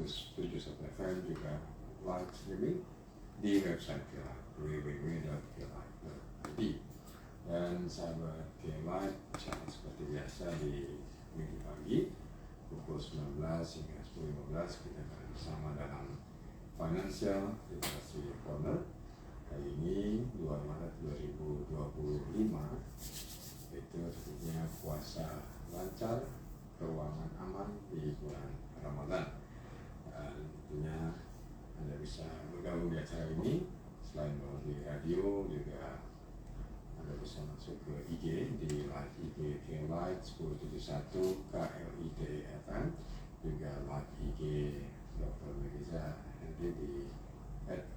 107.1 FM juga live streaming di website Kelight www.kelight.id. Dan sahabat Kelight, seperti biasa di minggu pagi pukul 19 hingga 10.15 kita akan bersama dalam Financial Literacy Corner. Kali ini 2 Maret 2025, itu artinya puasa lancar, keuangan aman di bulan Ramadan. Tentunya Anda bisa bergabung di acara ini selain melalui radio, juga Anda bisa masuk ke IG di live IG Kelight 1071 KLIT FM, juga live IG Dr. Meriza Henry di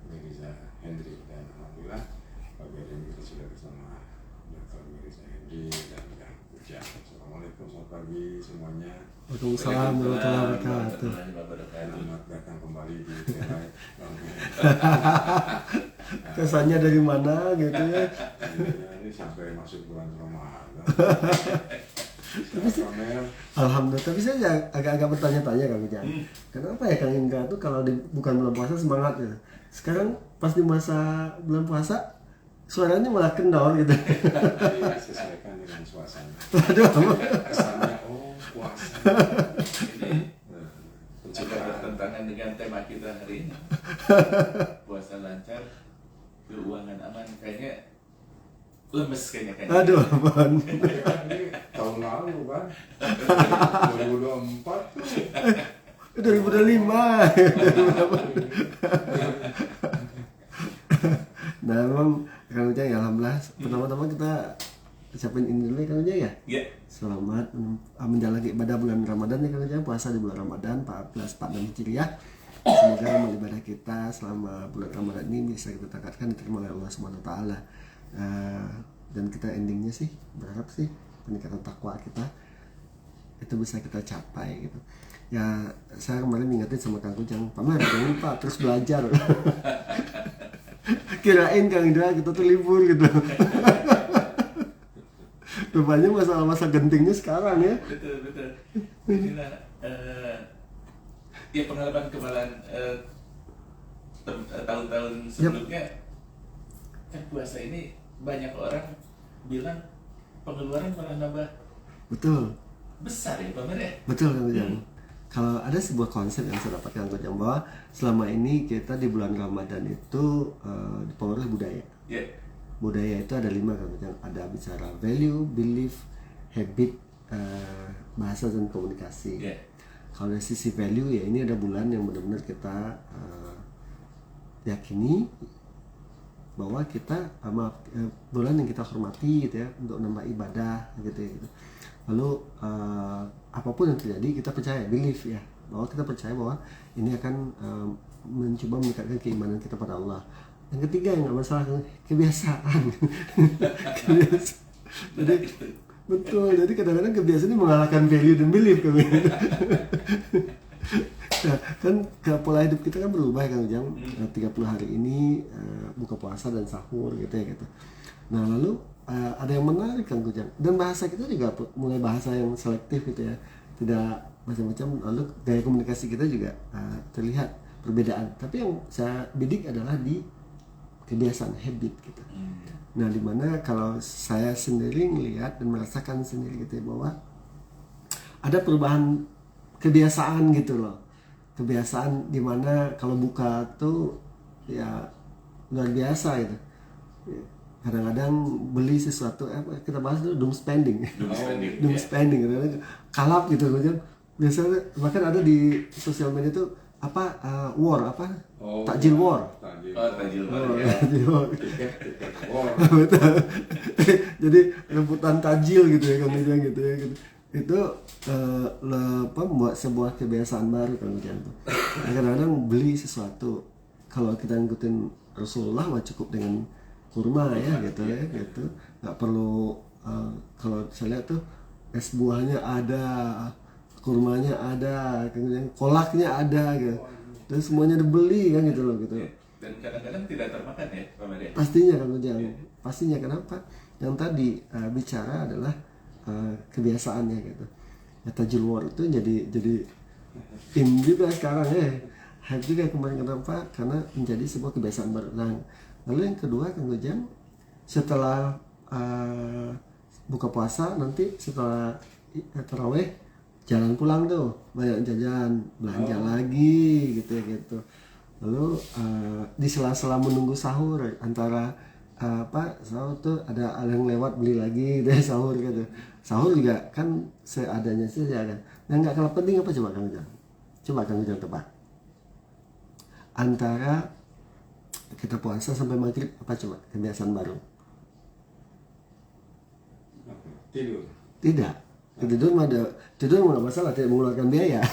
@meriza_henry. Dan alhamdulillah pagi hari ini kita sudah bersama Dr. Meriza Henry dan Kang Ujang. Assalamualaikum, selamat pagi semuanya. Waalaikumsalam warahmatullahi wabarakatuh. Selamat datang kembali di Kelight. Kesannya dari mana gitu ya? Ini sampai masuk bulan Ramadan. Alhamdulillah, tapi saya agak-agak bertanya-tanya Kang Ujang. Kenapa ya Kang Indra tuh kalau bukan bulan puasa semangat gitu. Sekarang pas di masa bulan puasa suaranya malah kendor gitu. Sesuaikan dengan suasana. Aduh. Kesannya puasa. Ini agak bertentangan dengan tema kita hari ini. Puasa lancar, keuangan aman, kayaknya lemes kayaknya. Aduh, Bang. Ini tahun lalu kan 2024 tuh 2025. Nah, memang Kang Ujang ya alhamdulillah. Pertama-tama kita ucapin ini dulu ya Kang Ujang ya. Iya. Selamat menjalani ibadah bulan Ramadan ya Kang Ujang, puasa di bulan Ramadan 1446 Hijriah. Semoga amal ibadah kita selama bulan Ramadan ini bisa kita tingkatkan, diterima oleh Allah Subhanahu wa taala. Dan kita endingnya sih berharap sih peningkatan takwa kita itu bisa kita capai gitu. Ya saya kemarin ingetin sama Kang Ujang, Pamer jangan lupa terus belajar. Kirain Kang Indra kita tuh libur gitu. Rupanya masa gentingnya sekarang ya. Betul. Inilah ya pengalaman tahun-tahun sebelumnya. Kan puasa ini banyak orang bilang pengeluaran malah nambah. Betul. Besar ya Pak Mer ya? Betul Kang Ujang. Kalau ada sebuah konsep yang saya dapatkan Kang Ujang, bahwa selama ini kita di bulan Ramadan itu dipengaruhi budaya. Ya. Budaya itu ada 5 Kang Ujang. Ada bicara value, belief, habit, bahasa dan komunikasi. Ya. Kalau dari sisi value ya ini ada bulan yang benar-benar kita yakini bahwa kita bulan yang kita hormati gitu ya, untuk nambah ibadah gitu ya. Lalu apapun yang terjadi kita percaya, belief ya, bahwa kita percaya bahwa ini akan mencoba meningkatkan keimanan kita pada Allah. Yang ketiga yang nggak masalah, kebiasaan. Jadi betul, jadi kadang-kadang kebiasaan ini mengalahkan value dan belief kami. Nah, kan ke pola hidup kita kan berubah kan Ujang. 30 hari ini buka puasa dan sahur gitu ya gitu. Nah lalu ada yang menarik kan Ujang, dan bahasa kita juga mulai bahasa yang selektif gitu ya, tidak macam-macam. Lalu gaya komunikasi kita juga terlihat perbedaan, tapi yang saya bidik adalah di kebiasaan, habit gitu. Nah dimana kalau saya sendiri melihat dan merasakan sendiri gitu ya, bahwa ada perubahan kebiasaan gitu loh. Kebiasaan dimana kalau buka tuh ya luar biasa gitu. Kadang-kadang beli sesuatu, kita bahas itu doom spending. Doom spending gitu. Kalap gitu kan. Biasanya bahkan ada di sosial media tuh war takjil war. Takjil war. Betul. Jadi rebutan takjil gitu ya kan gitu ya gitu. Itu membuat sebuah kebiasaan baru kan tuh. Kadang-kadang beli sesuatu, kalau kita ngikutin Rasulullah mah cukup dengan kurma ya gitu ya gitu, nggak perlu kalau saya lihat tuh es buahnya ada, kurmanya ada, kemudian kolaknya ada gitu, dan semuanya dibeli kan gitu loh gitu. Dan kadang-kadang tidak termakan ya Pak Maria. Pastinya kan pastinya. Kenapa? Yang tadi bicara adalah kebiasaannya gitu. Ya, tajil war itu jadi In juga sekarang ya, hype juga kemarin. Kenapa? Karena menjadi sebuah kebiasaan baru. Nah, lalu yang kedua Kang Ujang, setelah buka puasa nanti setelah taraweh jalan pulang tuh, banyak jajan, belanja lagi gitu ya gitu. Lalu di sela-sela menunggu sahur antara sahur tuh ada yang lewat beli lagi deh sahur gitu. Sahur juga kan seadanya sih ada. Yang nggak kalah penting apa coba Kang Ujang? Coba Kang Ujang tebak. Antara kita puasa sampai maghrib apa coba kebiasaan baru? Tidur. Tidak. Tidur mah nggak masalah, tidak mengeluarkan biaya.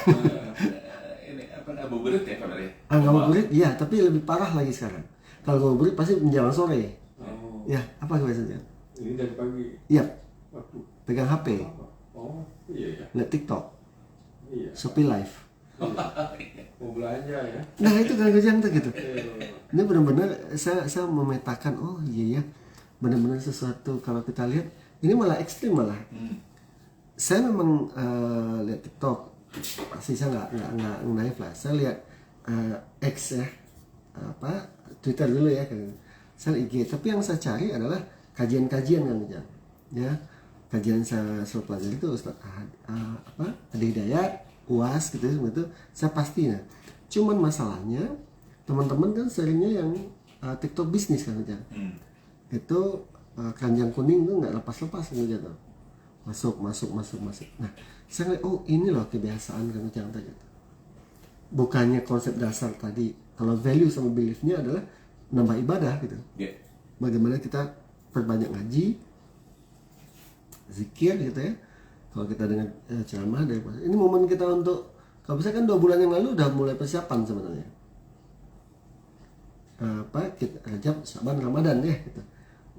Ini apa ngabuburit ya kabarnya? Ngabuburit, iya, tapi lebih parah lagi sekarang. Kalau ngabuburit pasti menjelang sore. Oh. Ya, apa kebiasaannya? Ini dari pagi. Iya, Waktu. pegang HP, Oh, iya ya. lihat TikTok, Iya. Shopee Live. Mau belanja ya. Nah itu Kang Ujang tuh gitu. Eh, Ini benar-benar saya memetakan, oh iya ya, benar-benar sesuatu kalau kita lihat ini malah ekstrim malah. Saya memang lihat TikTok, pasti saya nggak naif lah. Saya lihat X ya, Twitter dulu ya kan. Saya IG, tapi yang saya cari adalah kajian-kajian Kang Ujang, ya. Kajian saya pelajari itu Ustaz Adi Hidayat, UAS gitu ya, itu saya pasti ya. Cuman masalahnya teman-teman kan seringnya yang TikTok bisnis kan Ujang. Itu keranjang kuning tuh nggak lepas-lepas gitu tuh. Masuk. Nah, saya lihat, oh ini loh kebiasaan Kang Ujang tadi. Bukannya konsep dasar tadi, kalau value sama beliefnya adalah nambah ibadah gitu. Yeah. Bagaimana kita perbanyak ngaji, zikir gitu ya. Kalau kita dengan ceramah dari ini momen kita untuk, kalau bisa kan 2 bulan yang lalu udah mulai persiapan sebenarnya. Rajab, Syaban, Ramadan ya gitu.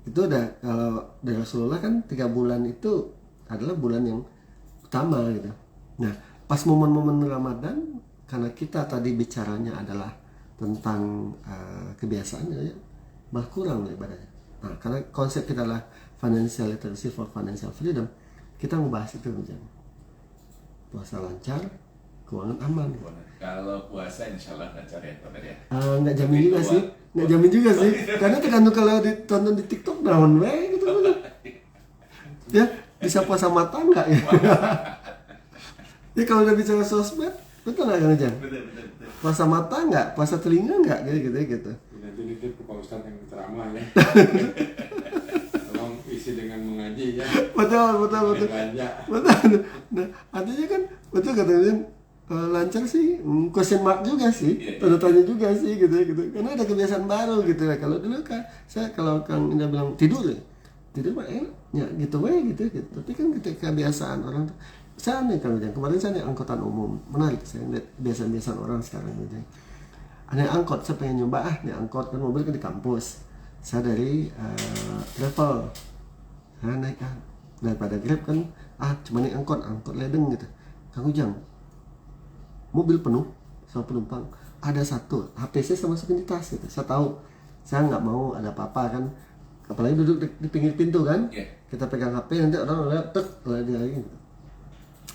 Itu udah, kalau dari Rasulullah kan 3 bulan itu adalah bulan yang utama gitu. Nah, pas momen-momen Ramadan, karena kita tadi bicaranya adalah tentang kebiasaan ya, malah kurang ibadahnya. Nah, karena konsep kita adalah financial literacy for financial freedom, kita membahas itu Ujang. Puasa lancar, keuangan aman. Kalau puasa insya Allah lancar ya Pak ya. Nggak jamin juga sih, karena tergantung kalau ditonton di TikTok down way gitu. Ya, bisa puasa mata nggak ya? Ya kalau udah bicara sosmed, betul nggak Kang Ujang? Betul. Puasa mata nggak, puasa telinga nggak, gitu. Nanti nitip ke Pak Ustadz yang ceramah ya. Tolong isi dengan mengaji ya. Betul. Belanja. Betul. Nah, artinya kan betul katanya lancar sih, question mark juga sih, tanda tanya juga sih gitu. Karena ada kebiasaan baru gitu ya. Kalau dulu kan kalau Kang Indah bilang tidur mah enak, ya gitu gitu. Tapi kan ketika kebiasaan orang, saya nih Kang Ujang, kemarin saya naik angkutan umum, menarik saya lihat kebiasaan orang sekarang gitu. Naik angkot, saya pengen nyoba naik angkot, kan mobil kan di kampus. Saya dari travel, saya naik daripada Grab kan, cuma naik angkot ledeng gitu. Kang Ujang, mobil penuh sama penumpang, ada satu HP saya sama masukin di tas gitu. Saya tahu saya nggak mau ada apa-apa kan, apalagi duduk di pinggir pintu kan. Kita pegang HP, nanti orang lihat lagi gitu.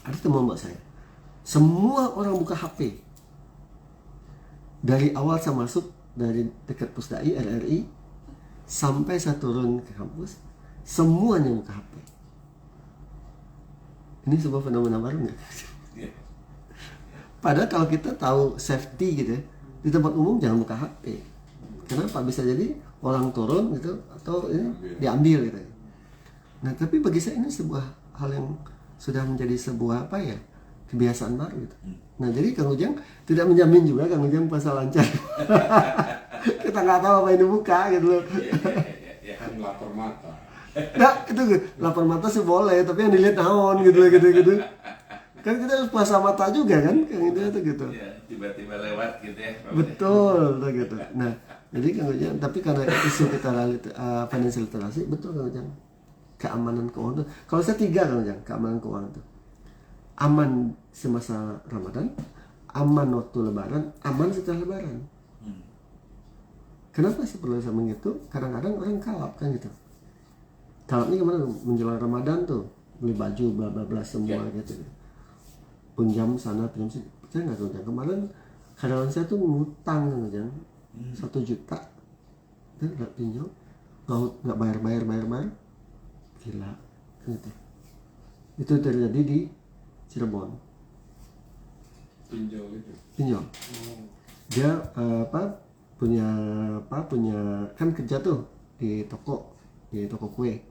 Ada teman mbak saya, semua orang buka HP dari awal saya masuk, dari dekat Pusdai RRI sampai saya turun ke kampus, semuanya buka HP. Ini sebuah fenomena baru nggak? Padahal kalau kita tahu safety gitu ya, di tempat umum jangan buka HP. Kenapa? Bisa jadi orang turun gitu atau diambil gitu. Nah, tapi bagi saya ini sebuah hal yang sudah menjadi sebuah kebiasaan baru gitu. Nah, jadi Kang Ujang tidak menjamin juga Kang Ujang puasa lancar. Kita nggak tahu apa yang dibuka gitu loh. Kan lapar mata. Nah, itu lapar mata sih boleh, tapi yang dilihat naon gitu. Kan kita harus puasa mata juga kan, Kang Ida tuh gitu. Ya, tiba-tiba lewat gitu ya. Betul, tuh gitu. Nah, jadi Kang Ujang, tapi karena isu kita financial literasi, betul Kang Ujang. Keamanan keuangan tuh. Kalau saya 3 Kang Ujang, keamanan keuangan tuh. Aman semasa Ramadan, aman waktu Lebaran, aman setelah Lebaran. Kenapa sih perlu sama gitu? Kadang-kadang orang kalap kan gitu. Kalapnya kemana? Menjelang Ramadan tuh, beli baju bla bla bla semua gitu. Pinjam sana, pinjam sini. Percaya nggak Kang Ujang? Kemarin karyawan saya tuh ngutang Kang Ujang 1 juta, dan nggak pinjol, nggak bayar, gila, gitu. Itu terjadi di Cirebon. Pinjol itu. Pinjol. Dia punya kan kerja tuh di toko kue.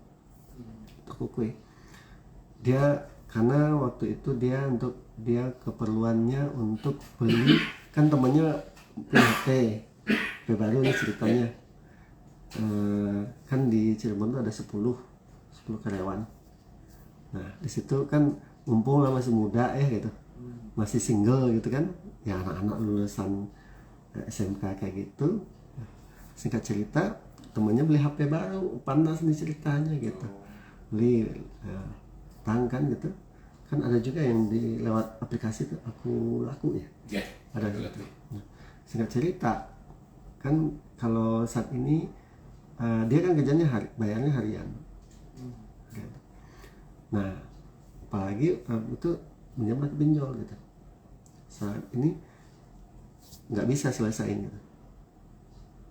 Dia karena waktu itu dia keperluannya untuk beli, kan temannya punya HP baru nih ceritanya. Kan di Cirebon tuh ada 10 karyawan. Nah di situ kan mumpung lah masih muda gitu, masih single gitu kan, ya anak-anak lulusan SMK kayak gitu. Singkat cerita, temannya beli HP baru, panas nih ceritanya gitu, beli tang kan gitu. Kan ada juga yang di lewat aplikasi tuh Aku Laku ya, ada gitu. Nah, singkat cerita, kan kalau saat ini dia kan kerjanya bayarnya harian. Nah apalagi itu pinjam ke pinjol gitu, saat ini nggak bisa selesaiin gitu.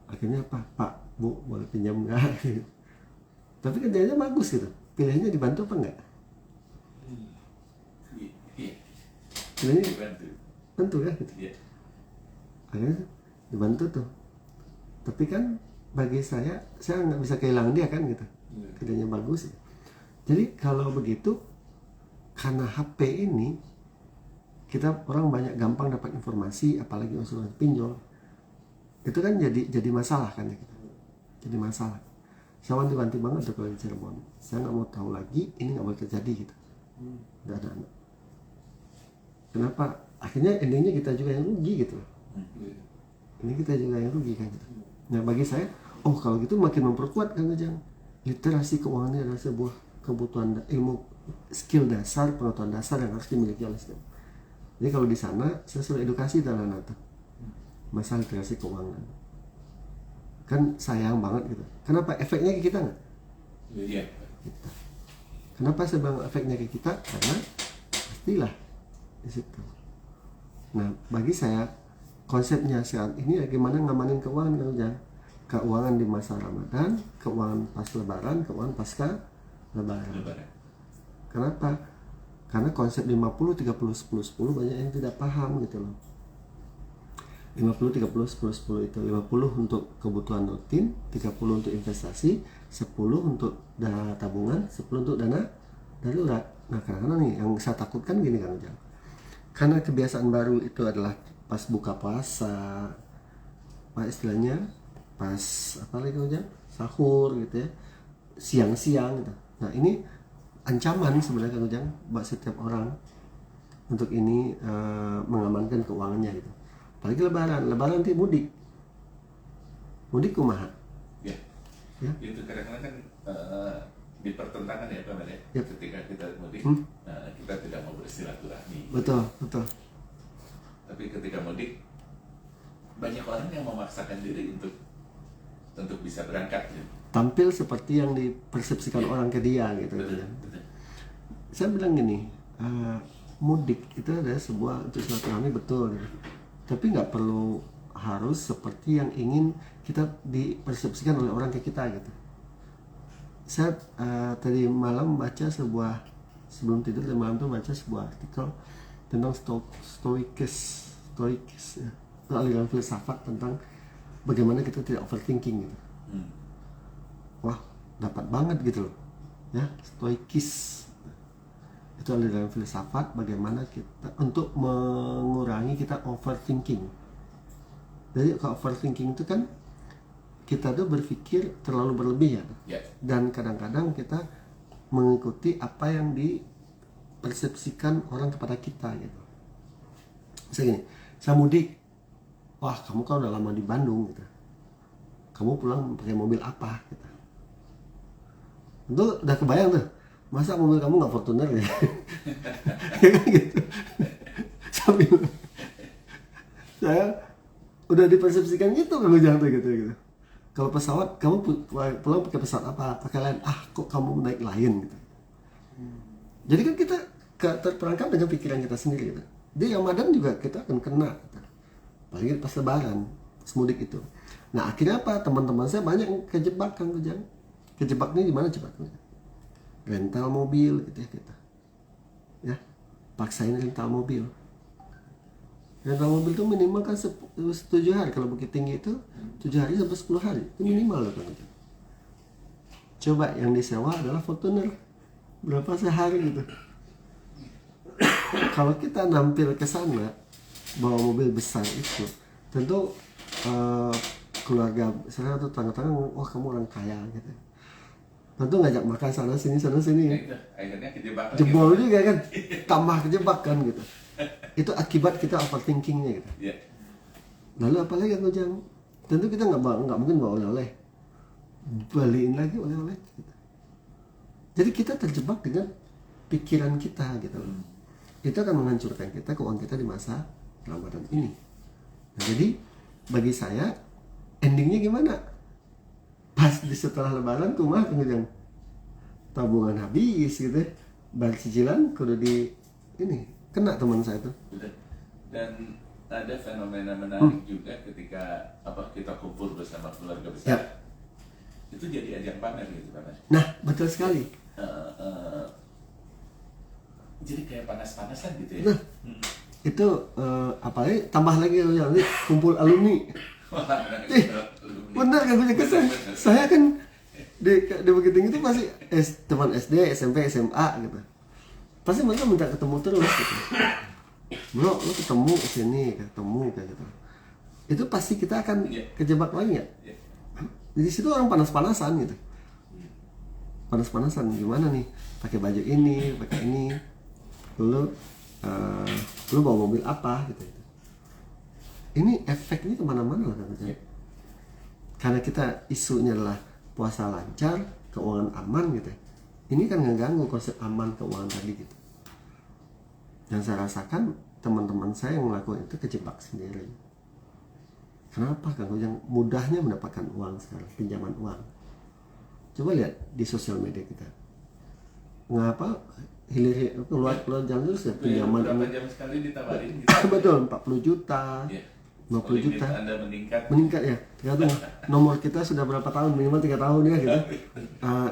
Akhirnya Pak Bu boleh pinjam nggak gitu. Tapi kerjanya bagus gitu, pilihannya dibantu apa enggak? Pilihannya bantu ya gitu. Akhirnya dibantu tuh, tapi kan bagi saya nggak bisa kehilangan dia kan gitu, kerjanya bagus. Jadi kalau begitu, karena HP ini kita orang banyak gampang dapat informasi, apalagi usulan pinjol, itu kan jadi masalah kan ya gitu. Jadi masalah. Saya wanti-wanti banget tuh kalau di Cirebon. Saya nggak mau tahu lagi, ini nggak boleh terjadi gitu. Udah ada anak. Kenapa? Akhirnya endingnya kita juga yang rugi gitu. Ini kita juga yang rugi kan gitu. Nah bagi saya, kalau gitu makin memperkuat Kang Ujang. Literasi keuangannya adalah sebuah kebutuhan ilmu, skill dasar, pengetahuan dasar yang harus dimiliki oleh setiap. Jadi kalau di sana saya sudah edukasi anak-anak tuh masalah literasi keuangan. Kan sayang banget gitu. Kenapa? Efeknya ke kita nggak? Iya. Gitu. Kenapa saya bilang efeknya ke kita? Karena pastilah di situ. Nah bagi saya konsepnya saat ini bagaimana ngamanin keuangan Kang Ujang. Keuangan di masa Ramadan, keuangan pas Lebaran, keuangan pasca Lebaran. Kenapa? Karena konsep 50, 30, 10, 10 banyak yang tidak paham gitu loh. 50, 30, 10, 10 itu 50 untuk kebutuhan rutin, 30 untuk investasi, 10 untuk dana tabungan, 10 untuk dana darurat. Nah karena nih yang saya takutkan gini Kang Ujang, karena kebiasaan baru itu adalah pas buka puasa, istilahnya pas apa lagi Kang Ujang, sahur gitu ya, siang-siang gitu. Nah ini ancaman sebenarnya Kang Ujang buat setiap orang untuk ini mengamankan keuangannya gitu. Apalagi lebaran nanti mudik kumaha ya. Itu kadang-kadang kan dipertentangan ya Pak Made. Yep. Ketika kita mudik kita tidak mau bersilaturahmi. Betul. Tapi ketika mudik banyak orang yang memaksakan diri untuk bisa berangkat gitu. Tampil seperti yang dipersepsikan orang ke dia gitu. Betul. Saya bilang gini, mudik itu adalah sebuah untuk silaturahmi betul gitu. Tapi nggak perlu harus seperti yang ingin kita dipersepsikan oleh orang ke kita gitu. Saya tadi malam baca sebelum tidur tadi malam tuh baca sebuah artikel tentang stoikis ya. Itu aliran filsafat tentang bagaimana kita tidak overthinking gitu. Wah dapat banget gitu loh ya, stoikis itu aliran filsafat bagaimana kita untuk mengurangi kita overthinking. Jadi kalau overthinking itu kan kita tuh berpikir terlalu berlebih ya. Dan kadang-kadang kita mengikuti apa yang dipersepsikan orang kepada kita gitu. Misalnya gini, saya mudik, wah kamu kan udah lama di Bandung gitu, kamu pulang pakai mobil apa gitu. Itu udah kebayang tuh, masa mobil kamu nggak Fortuner ya? Gitu. Saya udah dipersepsikan gitu kalau jangan gitu. Kalau pesawat, kamu pulang pakai pesawat apa? Pakai Lion. Kok kamu naik Lion gitu. Jadi kan kita terperangkap dengan pikiran kita sendiri gitu. Di Ramadan juga kita akan kena, apalagi pas Lebaran, pas mudik itu. Nah akhirnya apa? Teman-teman saya banyak yang kejebak Kang Ujang. Kejebaknya di mana coba? Rental mobil gitu ya kita. Ya, paksain rental mobil. Rental mobil itu minimal kan 7 hari, kalau Bukit Tinggi itu 7 hari sampai 10 hari itu minimal loh Kang Ujang. Coba yang disewa adalah Fortuner, berapa sehari gitu. Kalau kita nampil ke sana bawa mobil besar itu, tentu keluarga saya atau tetangga-tetangga, wah kamu orang kaya gitu. Tentu ngajak makan sana sini. Itu akhirnya kejebak lagi. Jebol juga kan, tambah kejebak kan gitu. Itu akibat kita overthinkingnya gitu. Iya. Lalu apalagi yang Ujang? Tentu kita nggak mungkin bawa oleh-oleh, beliin lagi oleh-oleh gitu. Jadi kita terjebak dengan pikiran kita gitu loh. Itu akan menghancurkan kita, keuangan kita di masa Ramadan ini. Nah, jadi bagi saya endingnya gimana? Pas di setelah Lebaran kumaha kemudian tabungan habis gitu, bayar cicilan kudu di ini kena teman saya tuh. Dan ada fenomena menarik juga ketika kita kumpul bersama keluarga besar. Ya. Itu jadi ajang pamer gitu Pak. Nah betul sekali. Jadi kayak panas-panasan gitu ya. Nah, itu apalagi tambah lagi nanti kumpul alumni. Benar kan punya kesan. Saya kan di Bukit Tinggi itu pasti teman SD, SMP, SMA gitu. Pasti mereka minta ketemu terus gitu. Bro, lu ketemu sini, ketemu kayak gitu. Itu pasti kita akan kejebak lagi ya. Di situ orang panas-panasan gitu. Panas-panasan gimana nih? Pakai baju ini, pakai ini. Lu bawa mobil apa gitu. Ini efeknya kemana-mana lah kan. Karena kita isunya adalah puasa lancar, keuangan aman gitu. Ini kan ngeganggu konsep aman keuangan tadi gitu. Dan saya rasakan teman-teman saya yang melakukan itu kejebak sendiri. Kenapa kan? Yang mudahnya mendapatkan uang sekarang, pinjaman uang. Coba lihat di sosial media kita. Ngapa hilir keluar jalan terus ya pinjaman berapa jam sekali ditawarin gitu. Betul, 40 juta. 50 juta. Anda meningkat ya. Tergantung nomor kita sudah berapa tahun, minimal 3 tahun ya gitu.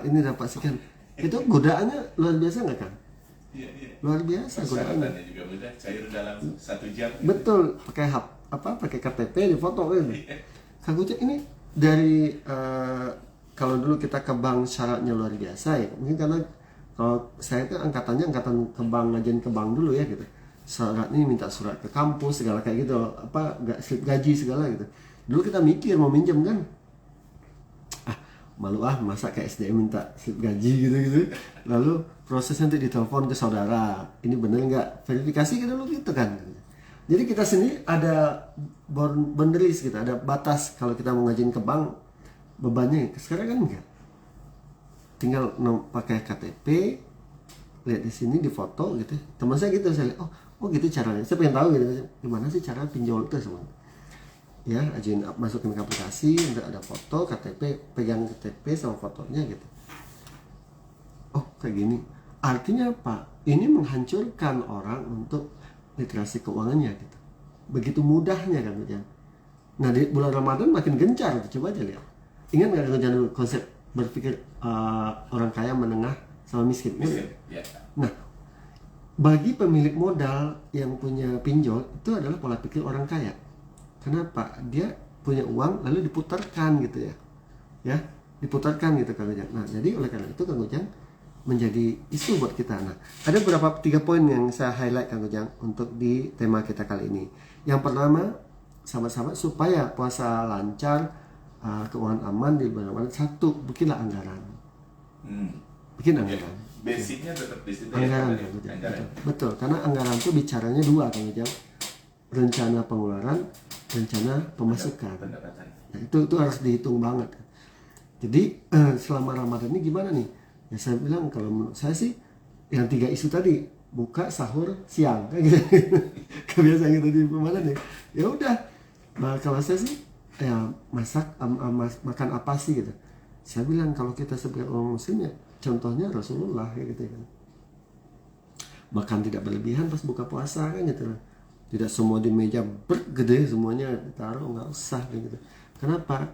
Ini dapat sekian. Itu godaannya luar biasa nggak kan? Iya. Luar biasa godaannya. Persyaratannya juga mudah, cair dalam 1 jam. Betul, pakai KTP di foto kan. Kang Ujang ini dari kalau dulu kita ke bank syaratnya luar biasa ya. Mungkin karena kalau saya itu angkatan ke bank, ngajuin ke bank dulu ya gitu. Syarat ini minta surat ke kampus segala kayak gitu, slip gaji segala gitu. Dulu kita mikir mau minjem kan, malu masa ke SDM minta slip gaji gitu. Lalu prosesnya nanti ditelepon ke saudara, ini bener nggak, verifikasi kita dulu gitu kan. Jadi kita sendiri ada boundaries gitu, ada batas kalau kita mau ngajuin ke bank bebannya. Sekarang kan enggak, tinggal pakai KTP, lihat di sini di foto gitu. Teman saya gitu, saya lihat, oh gitu caranya. Saya pengen tahu gitu, gimana sih cara pinjol itu semua. Ya, ajuin masukin ke aplikasi, ada foto, KTP, pegang KTP sama fotonya gitu. Oh kayak gini. Artinya apa? Ini menghancurkan orang untuk literasi keuangannya gitu. Begitu mudahnya kan Ujang. Nah di bulan Ramadan makin gencar, coba aja lihat. Ingat nggak Ujang dulu konsep berpikir orang kaya, menengah, sama miskin? Ya. Nah, bagi pemilik modal yang punya pinjol itu adalah pola pikir orang kaya. Kenapa? Dia punya uang lalu diputarkan gitu ya, diputarkan gitu Kang Ujang. Nah jadi oleh karena itu Kang Ujang menjadi isu buat kita. Nah ada beberapa 3 poin yang saya highlight Kang Ujang untuk di tema kita kali ini. Yang pertama, sahabat-sahabat, supaya puasa lancar, keuangan aman di bulan Ramadan, 1, bikinlah anggaran. Bikin anggaran. Basicnya tetap di situ. Anggaran. Betul, karena anggaran itu bicaranya 2 Kang Ujang. Rencana pengeluaran, rencana pemasukan. Nah, itu harus dihitung banget. Jadi selama Ramadan ini gimana nih? Ya saya bilang kalau menurut saya sih yang 3 isu tadi, buka, sahur, siang kan gitu. Kebiasaan kita di Ramadan nih. Ya udah. Nah, kalau saya sih ya masak makan apa sih gitu. Saya bilang kalau kita sebagai orang muslim ya contohnya Rasulullah ya gitu kan. Makan tidak berlebihan pas buka puasa kan gitu. Tidak semua di meja gede semuanya ditaruh, nggak usah gitu. Kenapa?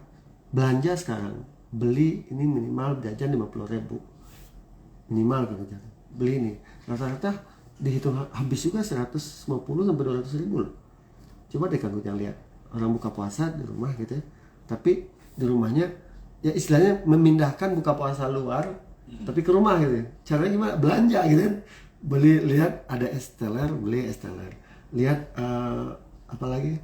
Belanja sekarang beli ini minimal jajan 50.000 minimal gitu. Beli ini rata-rata dihitung habis juga 150 sampai 200.000 loh. Coba deh Kang Ujang lihat orang buka puasa di rumah gitu ya, tapi di rumahnya ya istilahnya memindahkan buka puasa luar tapi ke rumah gitu ya. Caranya gimana? Belanja gitu kan, beli, lihat ada es teler, beli es teler, lihat apalagi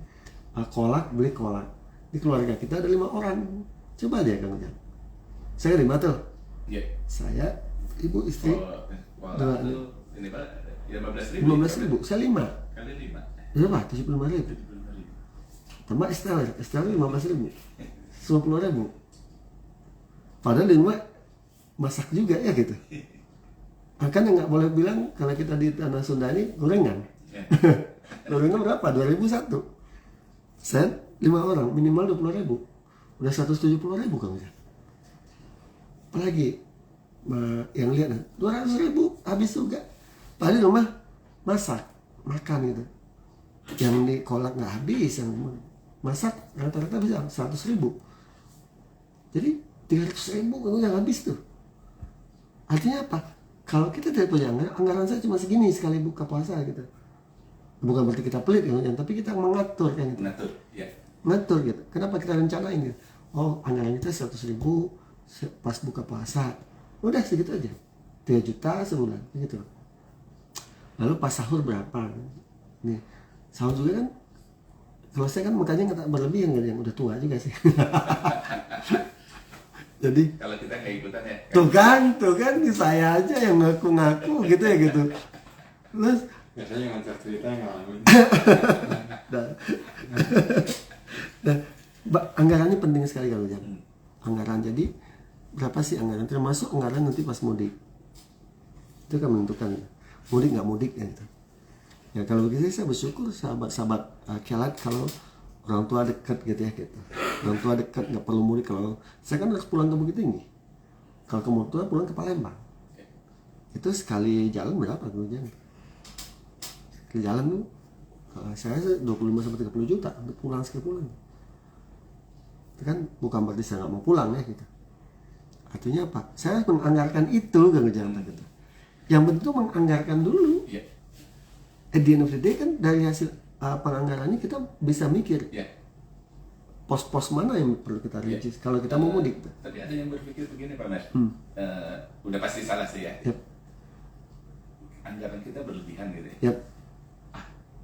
kolak, beli kolak. Di keluarga kita ada 5 orang, coba deh Kang Ujang, saya 5 tuh, saya, ibu, istri, Kolak itu ini Pak 15.000, saya 5 kali 5 berapa? 75.000 tambah es teler 15.000, 50.000. Padahal di rumah masak juga ya gitu. Kan nggak boleh bilang kalau kita di tanah Sunda ini gorengan. Gorengan berapa? 2.001. Saya 5 orang minimal 20.000. Udah 170.000 Kang ya. Apalagi yang lihat 200.000 habis juga. Padahal di rumah masak, makan gitu. Yang di kolak nggak habis, yang masak rata-rata bisa 100.000. Jadi 300.000 Kang yang habis tuh. Artinya apa? Kalau kita tidak punya anggaran saya cuma segini sekali buka puasa gitu. Bukan berarti kita pelit ya, tapi kita mengatur kan gitu. Ngatur gitu. Kenapa kita rencanain gitu? Oh, anggaran kita 100.000 pas buka puasa. Udah segitu aja. 3 juta sebulan gitu. Lalu pas sahur berapa? Nih, sahur juga kan kalau saya kan makanya nggak berlebihan yang udah tua juga sih. Jadi kalau kita nggak ikutan ya tuh kan saya aja yang ngaku-ngaku gitu ya gitu. Terus biasanya ngantar cerita ngalamin. Anggarannya penting sekali kalau jangan. Anggaran, jadi berapa sih anggaran? Termasuk anggaran nanti pas mudik. Itu kan menentukan mudik nggak mudik ya gitu. Ya kalau begitu saya bersyukur sahabat-sahabat kialat kalau orang tua dekat gitu ya gitu. Orang tua dekat nggak perlu mudik. Kalau saya kan harus pulang ke Bukit Tinggi. Kalau ke Motua pulang ke Palembang. Itu sekali jalan berapa kemudian? Sekali jalan tuh saya 25 sampai 30 juta untuk pulang sekali pulang. Itu kan bukan berarti saya nggak mau pulang ya gitu. Artinya apa? Saya harus menganggarkan itu kan jangan gitu. Yang penting itu menganggarkan dulu. At the end of the day kan dari hasil penganggarannya kita bisa mikir pos-pos mana yang perlu kita reduce kalau kita mau mudik. Tapi ada yang berpikir begini Pak Mas, udah pasti salah sih ya. Anggaran kita berlebihan gitu ya.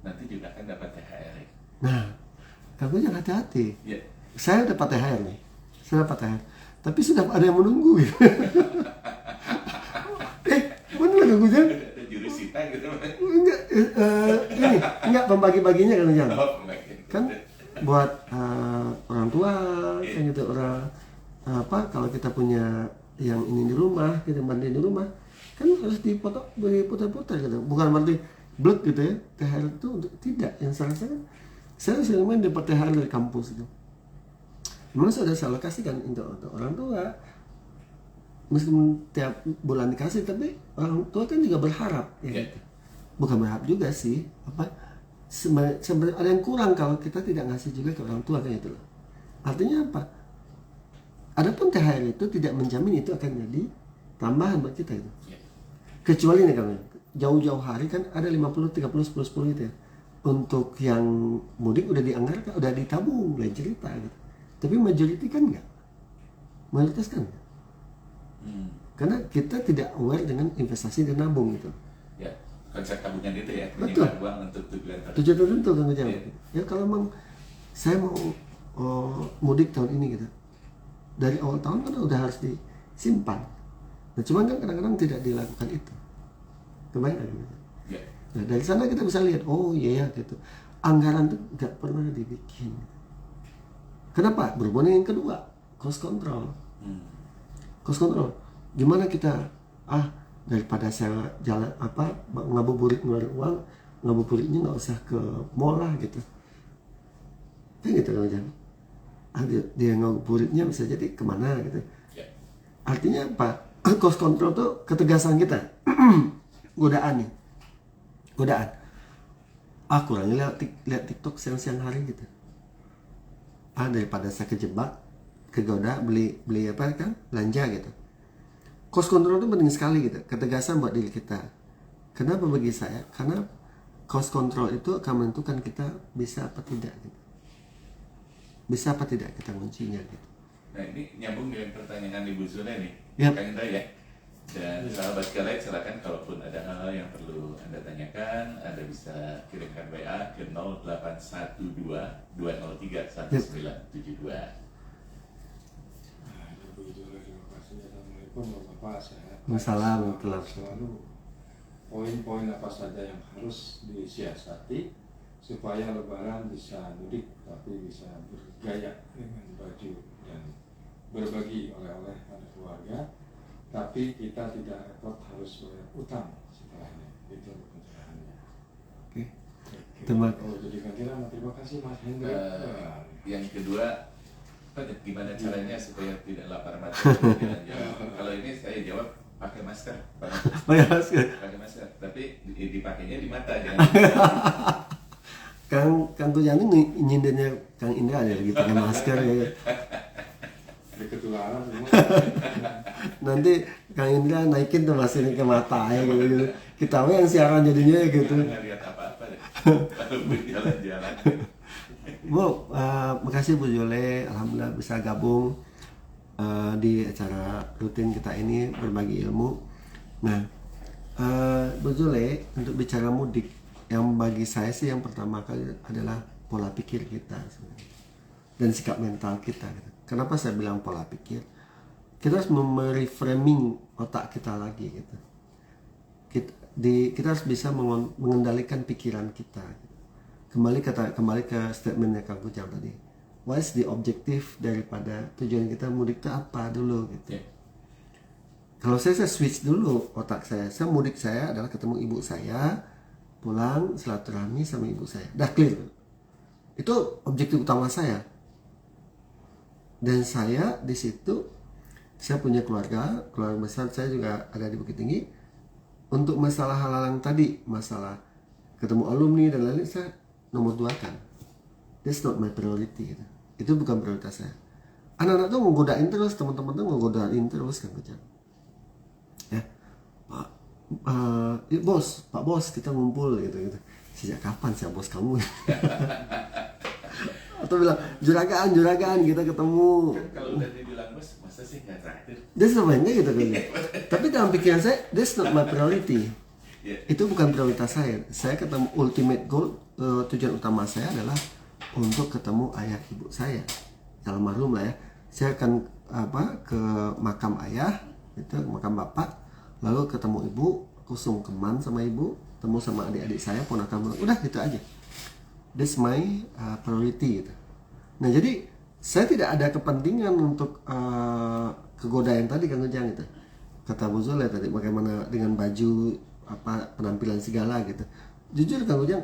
Nanti juga kan dapat THR ya. Nah, kamu jangan hati-hati. Saya dapat THR nih, saya dapat THR. Tapi sudah ada yang menunggu. Bener aku jangan. Jurusita gitu. Enggak pembagi-baginya kan jangan. Kan buat orang tua kan gitu, orang kalau kita punya yang ini di rumah, kita mandi di rumah kan harus diputar-putar gitu. Bukan berarti blek gitu ya. THR itu untuk tidak, yang saya sering main dapat THR dari kampus itu. Memang sudah saya alokasikan untuk orang tua. Meskipun tiap bulan dikasih, tapi orang tua kan juga berharap ya gitu. Bukan berharap juga sih, sebenarnya ada yang kurang kalau kita tidak ngasih juga ke orang tua kan itu loh. Artinya apa? Adapun THR itu tidak menjamin itu akan jadi tambahan buat kita itu. Kecuali nih kan jauh-jauh hari kan ada 50, 30, 10, 10 gitu ya. Untuk yang mudik udah dianggarkan, udah ditabung, lain cerita gitu. Tapi majority kan enggak. Mayoritas kan enggak. Karena kita tidak aware dengan investasi dan nabung gitu. Ya, konsep tabungan itu ya, betul. Menyimpan uang untuk tujuan tertentu kan jam. Ya kalau memang saya mau mudik tahun ini gitu, dari awal tahun kan udah harus disimpan. Nah cuman kan kadang-kadang tidak dilakukan itu. Kebayang gitu. Nah dari sana kita bisa lihat, oh iya ya gitu. Anggaran tuh nggak pernah dibikin. Kenapa? Berhubungan yang kedua, cost control. Cost control. Gimana kita daripada saya jalan ngabuburit ngeluarin uang, ngabuburitnya nggak usah ke mall lah gitu. Kan gitu kan jangan. Dia ngabuburitnya bisa jadi kemana gitu. Artinya apa? Cost control tuh ketegasan kita. Godaan nih. Godaan. kurangnya lihat TikTok siang-siang hari gitu. Daripada saya kejebak, kegoda beli apa kan, belanja gitu. Cost control itu penting sekali gitu, ketegasan buat diri kita. Kenapa bagi saya? Karena cost control itu akan menentukan kita bisa apa tidak gitu. Bisa apa tidak kita kuncinya gitu. Nah ini nyambung dengan pertanyaan Ibu Zuna nih, Yap. Kang Indra ya. Dan sahabat sekalian silakan kalaupun ada hal yang perlu Anda tanyakan, Anda bisa kirimkan WA ke 0812 203 1972. Terima kasih. Assalamualaikum Bapak, sehat. Waalaikumsalam. Selalu poin-poin apa saja yang harus disiasati supaya Lebaran bisa mudik tapi bisa bergaya dengan baju dan berbagi oleh-oleh pada keluarga, tapi kita tidak repot harus bayar utang setelahnya. Itu pencerahannya. Oke. Terima Terima kasih Mas Hendra. Yang kedua, gimana caranya supaya tidak lapar mata jalan-jalan? Kalau ini saya jawab pakai masker, pakai masker, tapi dipakainya di mata jangan. Kang Tujani nyindirnya Kang Indra ada lagi pakai masker ya. Ketularan semua. Nanti Kang Indra naikin tuh maskernya ke mata ya gitu. Kita yang siaran jadinya gitu. Nggak lihat apa-apa deh. Lalu jalan-jalan. Bu, makasih Bu Jole, alhamdulillah bisa gabung di acara rutin kita ini berbagi ilmu. Nah, Bu Jole, untuk bicara mudik, yang bagi saya sih yang pertama kali adalah pola pikir kita sebenarnya. Dan sikap mental kita. Gitu. Kenapa saya bilang pola pikir? Kita harus mereframing otak kita lagi gitu. Kita harus bisa mengendalikan pikiran kita. Gitu. Kembali ke statementnya Kang Kujang tadi. What is the objective daripada tujuan kita mudik itu apa dulu gitu. Yeah. Kalau saya switch dulu otak saya. Mudik saya adalah ketemu ibu saya, pulang silaturahmi sama ibu saya. Dah clear. Itu objektif utama saya. Dan saya di situ saya punya keluarga besar, saya juga ada di Bukit Tinggi. Untuk masalah hal-hal yang tadi, masalah ketemu alumni dan lain-lain, saya nomor 2 kan. That's not my priority gitu. Itu bukan prioritas saya. Anak-anak tuh ngegodain terus, teman-teman tuh ngegodain terus kan Kujang. Ya, Pak bos kita ngumpul gitu. Sejak kapan sih bos kamu? Atau bilang juragan kita ketemu. Kalau udah dibilang bos, masa sih nggak traktir? That's namanya gitu kan. Tapi dalam pikiran saya, that's not my priority. Yeah. Itu bukan prioritas saya. Saya ketemu ultimate goal, tujuan utama saya adalah untuk ketemu ayah ibu saya. Almarhum lah ya. Saya akan ke makam ayah, itu makam bapak, lalu ketemu ibu, aku sungkeman sama ibu, ketemu sama adik-adik saya, ponakan, udah gitu aja. That's my priority gitu. Nah jadi saya tidak ada kepentingan untuk kegodaan tadi Kang Ujang gitu. Kata Bu Zule tadi bagaimana dengan baju penampilan segala gitu. Jujur Kang Ujang,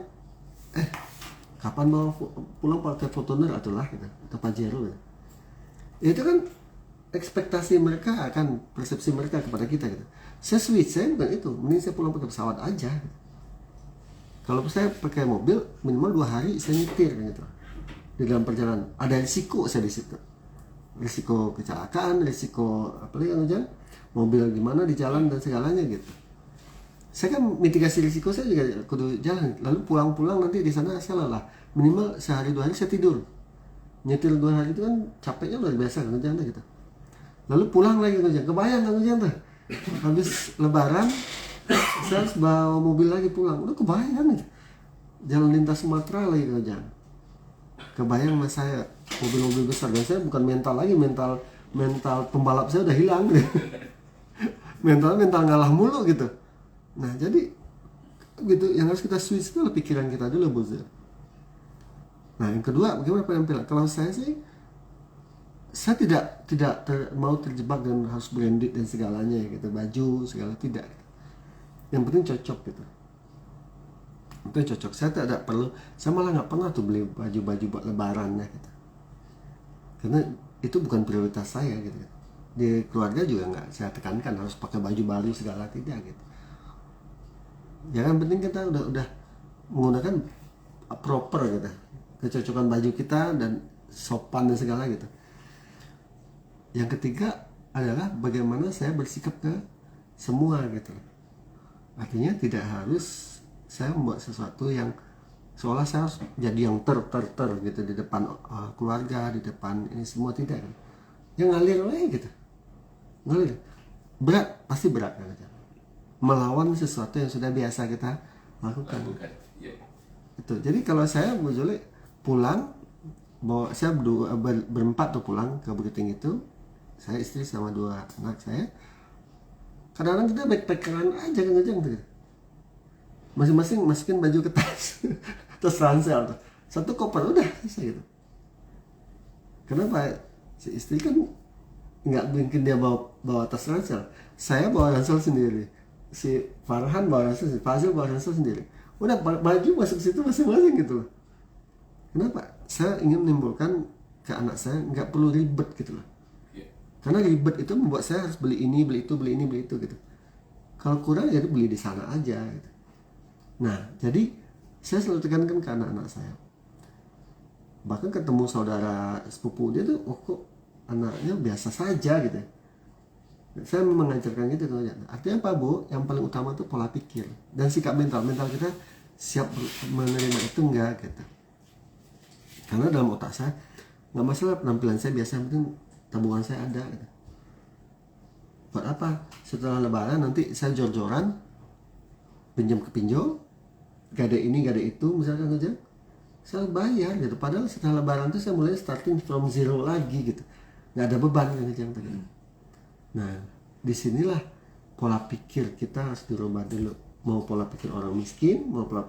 kapan mau pulang pakai Fortuner atulah gitu, atau Pajero gitu. Itu kan ekspektasi mereka akan persepsi mereka kepada kita gitu. Saya switch, saya bukan itu, mending saya pulang pakai pesawat aja. Gitu. Kalau saya pakai mobil minimal 2 hari saya nyetir gitu. Di dalam perjalanan ada risiko saya di situ. Risiko kecelakaan, risiko apa lagi Kang Ujang? Mobil gimana di jalan dan segalanya gitu. Saya kan mitigasi risiko saya juga kudu jalan. Lalu pulang-pulang nanti di sana saya lelah. Minimal sehari 2 hari saya tidur. Nyetir 2 hari itu kan capeknya luar biasa Kang Ujang gitu. Lalu pulang lagi Kang Ujang. Kebayang Kang Ujang tuh. Habis lebaran saya harus bawa mobil lagi pulang. Udah kebayang nih. Jalan lintas Sumatera lagi Kang Ujang. Kebayang mas saya mobil-mobil besar. Dan saya bukan mental lagi, mental pembalap saya udah hilang gitu. mental ngalah mulu gitu. Nah jadi gitu yang harus kita switch itu adalah pikiran kita dulu Bu Zul. Nah yang kedua bagaimana penampilan? Kalau saya sih saya tidak mau terjebak dan harus branded dan segalanya gitu, baju segala tidak. Yang penting cocok gitu. Itu cocok. Saya tidak perlu. Saya malah nggak pernah tuh beli baju-baju buat lebaran ya gitu. Karena itu bukan prioritas saya gitu. Di keluarga juga nggak saya tekankan harus pakai baju baru segala tidak gitu. Jangan penting kita udah menggunakan proper gitu, kecocokan baju kita dan sopan dan segala gitu. Yang ketiga adalah bagaimana saya bersikap ke semua gitu. Artinya tidak harus saya membuat sesuatu yang seolah saya harus jadi yang ter gitu di depan keluarga, di depan ini semua, tidak kan. Yang ngalir aja gitu, ngalir. Berat, pasti berat kan, melawan sesuatu yang sudah biasa kita lakukan. Ya. Itu. Jadi kalau saya Bujole pulang, bawa saya berempat tuh pulang ke Bukit Tinggi itu, saya istri sama 2 anak saya. Kadang-kadang kita backpackeran aja kan tuh. Masing-masing masukin baju ke tas, tas ransel tuh. 1 koper udah selesai gitu. Kenapa? Si istri kan nggak mungkin dia bawa tas ransel. Saya bawa ransel sendiri. Si Farhan bawa ransel sendiri. Fazil bawa ransel sendiri. Udah baju masuk situ masing-masing gitu loh. Kenapa? Saya ingin menimbulkan ke anak saya nggak perlu ribet gitu loh. Karena ribet itu membuat saya harus beli ini, beli itu, beli ini, beli itu gitu. Kalau kurang ya beli di sana aja gitu. Nah, jadi saya selalu tekankan ke anak-anak saya. Bahkan ketemu saudara sepupu dia tuh, oh kok anaknya biasa saja gitu. Saya mengajarkan gitu. Artinya apa, Bu? Yang paling utama tuh pola pikir dan sikap mental. Mental kita siap menerima itu enggak gitu. Karena dalam otak saya nggak masalah penampilan saya biasa, yang penting tabungan saya ada gitu. Buat apa? Setelah lebaran nanti saya jor-joran, pinjam ke pinjol, gak ada ini gak ada itu misalkan aja, saya bayar gitu. Padahal setelah lebaran itu saya mulai starting from zero lagi gitu, nggak ada beban kan aja. Nah disinilah pola pikir kita harus dirubah dulu. Mau pola pikir orang miskin, mau pola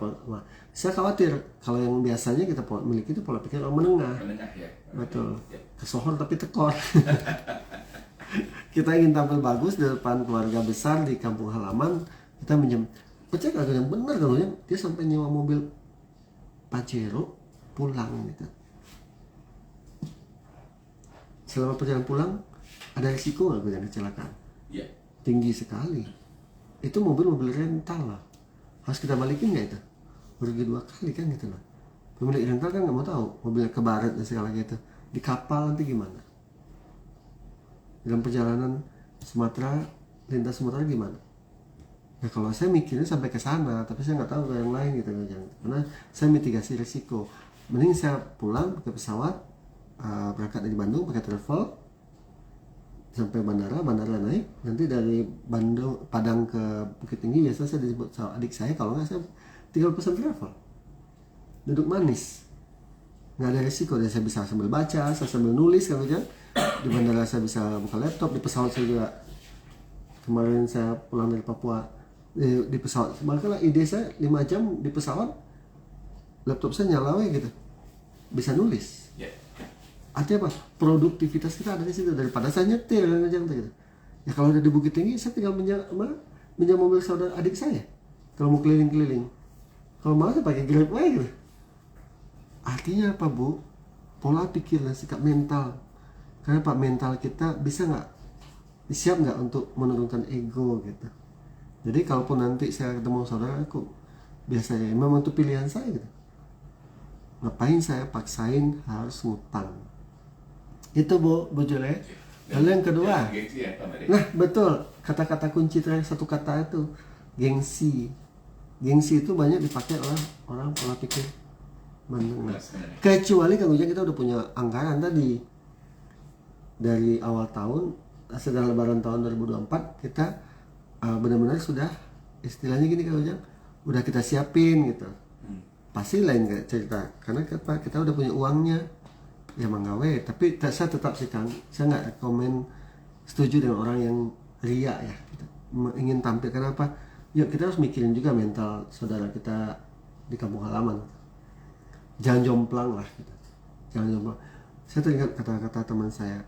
saya khawatir kalau yang biasanya kita miliki itu pola pikir orang menengah Ya. betul ya. Kesohor tapi tekor. Kita ingin tampil bagus di depan keluarga besar di kampung halaman, kita percaya kalau yang benar, kalau dia sampai nyewa mobil Pajero pulang gitu. Selama perjalanan pulang ada risiko nggak yang kecelakaan? Ya. Tinggi sekali. Itu mobil rental lah, harus kita balikin nggak itu? Rugi 2 kali kan gitu loh. Pemilik rental kan nggak mau tahu mobilnya ke barat dan segala gitu. Di kapal nanti gimana? Dalam perjalanan Sumatera, lintas Sumatera gimana? Ya kalau saya mikirnya sampai ke sana, tapi saya nggak tahu ke yang lain gitu, karena saya mitigasi risiko. Mending saya pulang pakai pesawat, berangkat dari Bandung pakai travel sampai bandara naik, nanti dari Padang ke Bukit Tinggi biasa saya disebut sama adik saya, kalau nggak saya tinggal pesan travel, duduk manis, nggak ada risiko. Dan saya bisa sambil baca, saya sambil nulis kan aja. Di bandara saya bisa buka laptop, di pesawat saya juga. Kemarin saya pulang dari Papua, di pesawat, makanya ide saya 5 jam di pesawat, laptop saya nyala gitu, bisa nulis. Artinya apa? Produktivitas kita ada di situ, daripada saya nyetir aja gitu. Ya kalau udah di Bukit Tinggi, saya tinggal minjam mobil saudara adik saya kalau mau keliling-keliling. Kalau mau saya pakai Grab aja gitu. Artinya apa, Bu? Pola pikir dan sikap mental. Karena Pak, mental kita bisa nggak, siap nggak untuk menurunkan ego gitu. Jadi kalaupun nanti saya ketemu saudara aku, biasanya memang itu pilihan saya gitu. Ngapain saya paksain harus ngutang? Itu Bu Jule. Lalu yang kedua, nah betul, kata-kata kunci terakhir, 1 kata itu gengsi. Gengsi itu banyak dipakai oleh orang pola pikir menengah. Kecuali Kang Ujang kita udah punya anggaran tadi dari awal tahun, setelah lebaran tahun 2024 kita benar-benar sudah istilahnya gini Kang Ujang, udah kita siapin gitu. Pasti lain kayak cerita, karena kita udah punya uangnya. Ya manggawe, tapi saya tetap sih Kang, saya nggak komen setuju dengan orang yang ria ya gitu. Ingin tampil. Kenapa? Yuk kita harus mikirin juga mental saudara kita di kampung halaman. Jangan jomplang lah gitu. Jangan jomplang. Saya teringat kata-kata teman saya,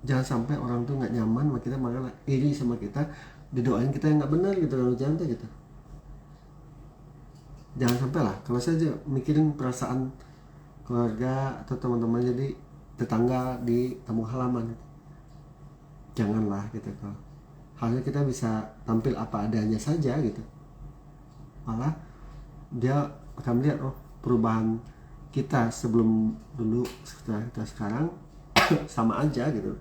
jangan sampai orang tuh nggak nyaman sama kita, malah iri sama kita, didoain kita yang nggak benar gitu, lalu jangan gitu. Jangan sampai lah. Kalau saya aja mikirin perasaan keluarga atau teman-teman, jadi tetangga di kampung halaman, janganlah gitu. Kalau harusnya kita bisa tampil apa adanya saja gitu, malah dia akan melihat perubahan kita sebelum dulu setelah kita sekarang sama aja gitu,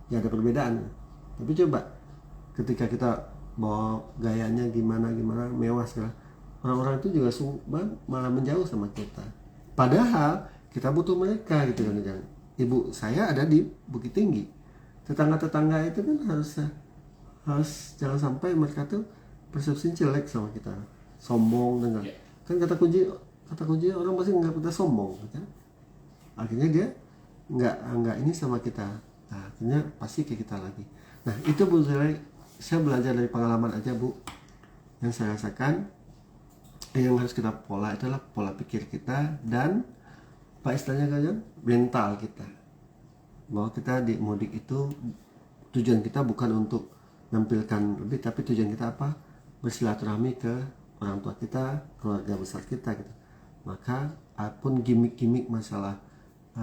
nggak ada perbedaan. Tapi coba ketika kita bawa gayanya gimana mewah segala, orang-orang itu juga malah menjauh sama kita. Padahal kita butuh mereka gitu kan. Ibu saya ada di Bukit Tinggi, tetangga-tetangga itu kan harus jangan sampai mereka tuh persepsi jelek sama kita, sombong dengan kan kata kunci orang pasti nggak kita sombong kan. Akhirnya dia nggak ini sama kita, nah, akhirnya pasti ke kita lagi. Nah itu Bu, saya belajar dari pengalaman aja Bu, yang saya rasakan yang harus kita pola adalah pola pikir kita dan apa istilahnya kalian, mental kita, bahwa kita di mudik itu tujuan kita bukan untuk menampilkan lebih, tapi tujuan kita apa, bersilaturahmi ke orang tua kita, keluarga besar kita gitu. Maka apapun gimmick masalah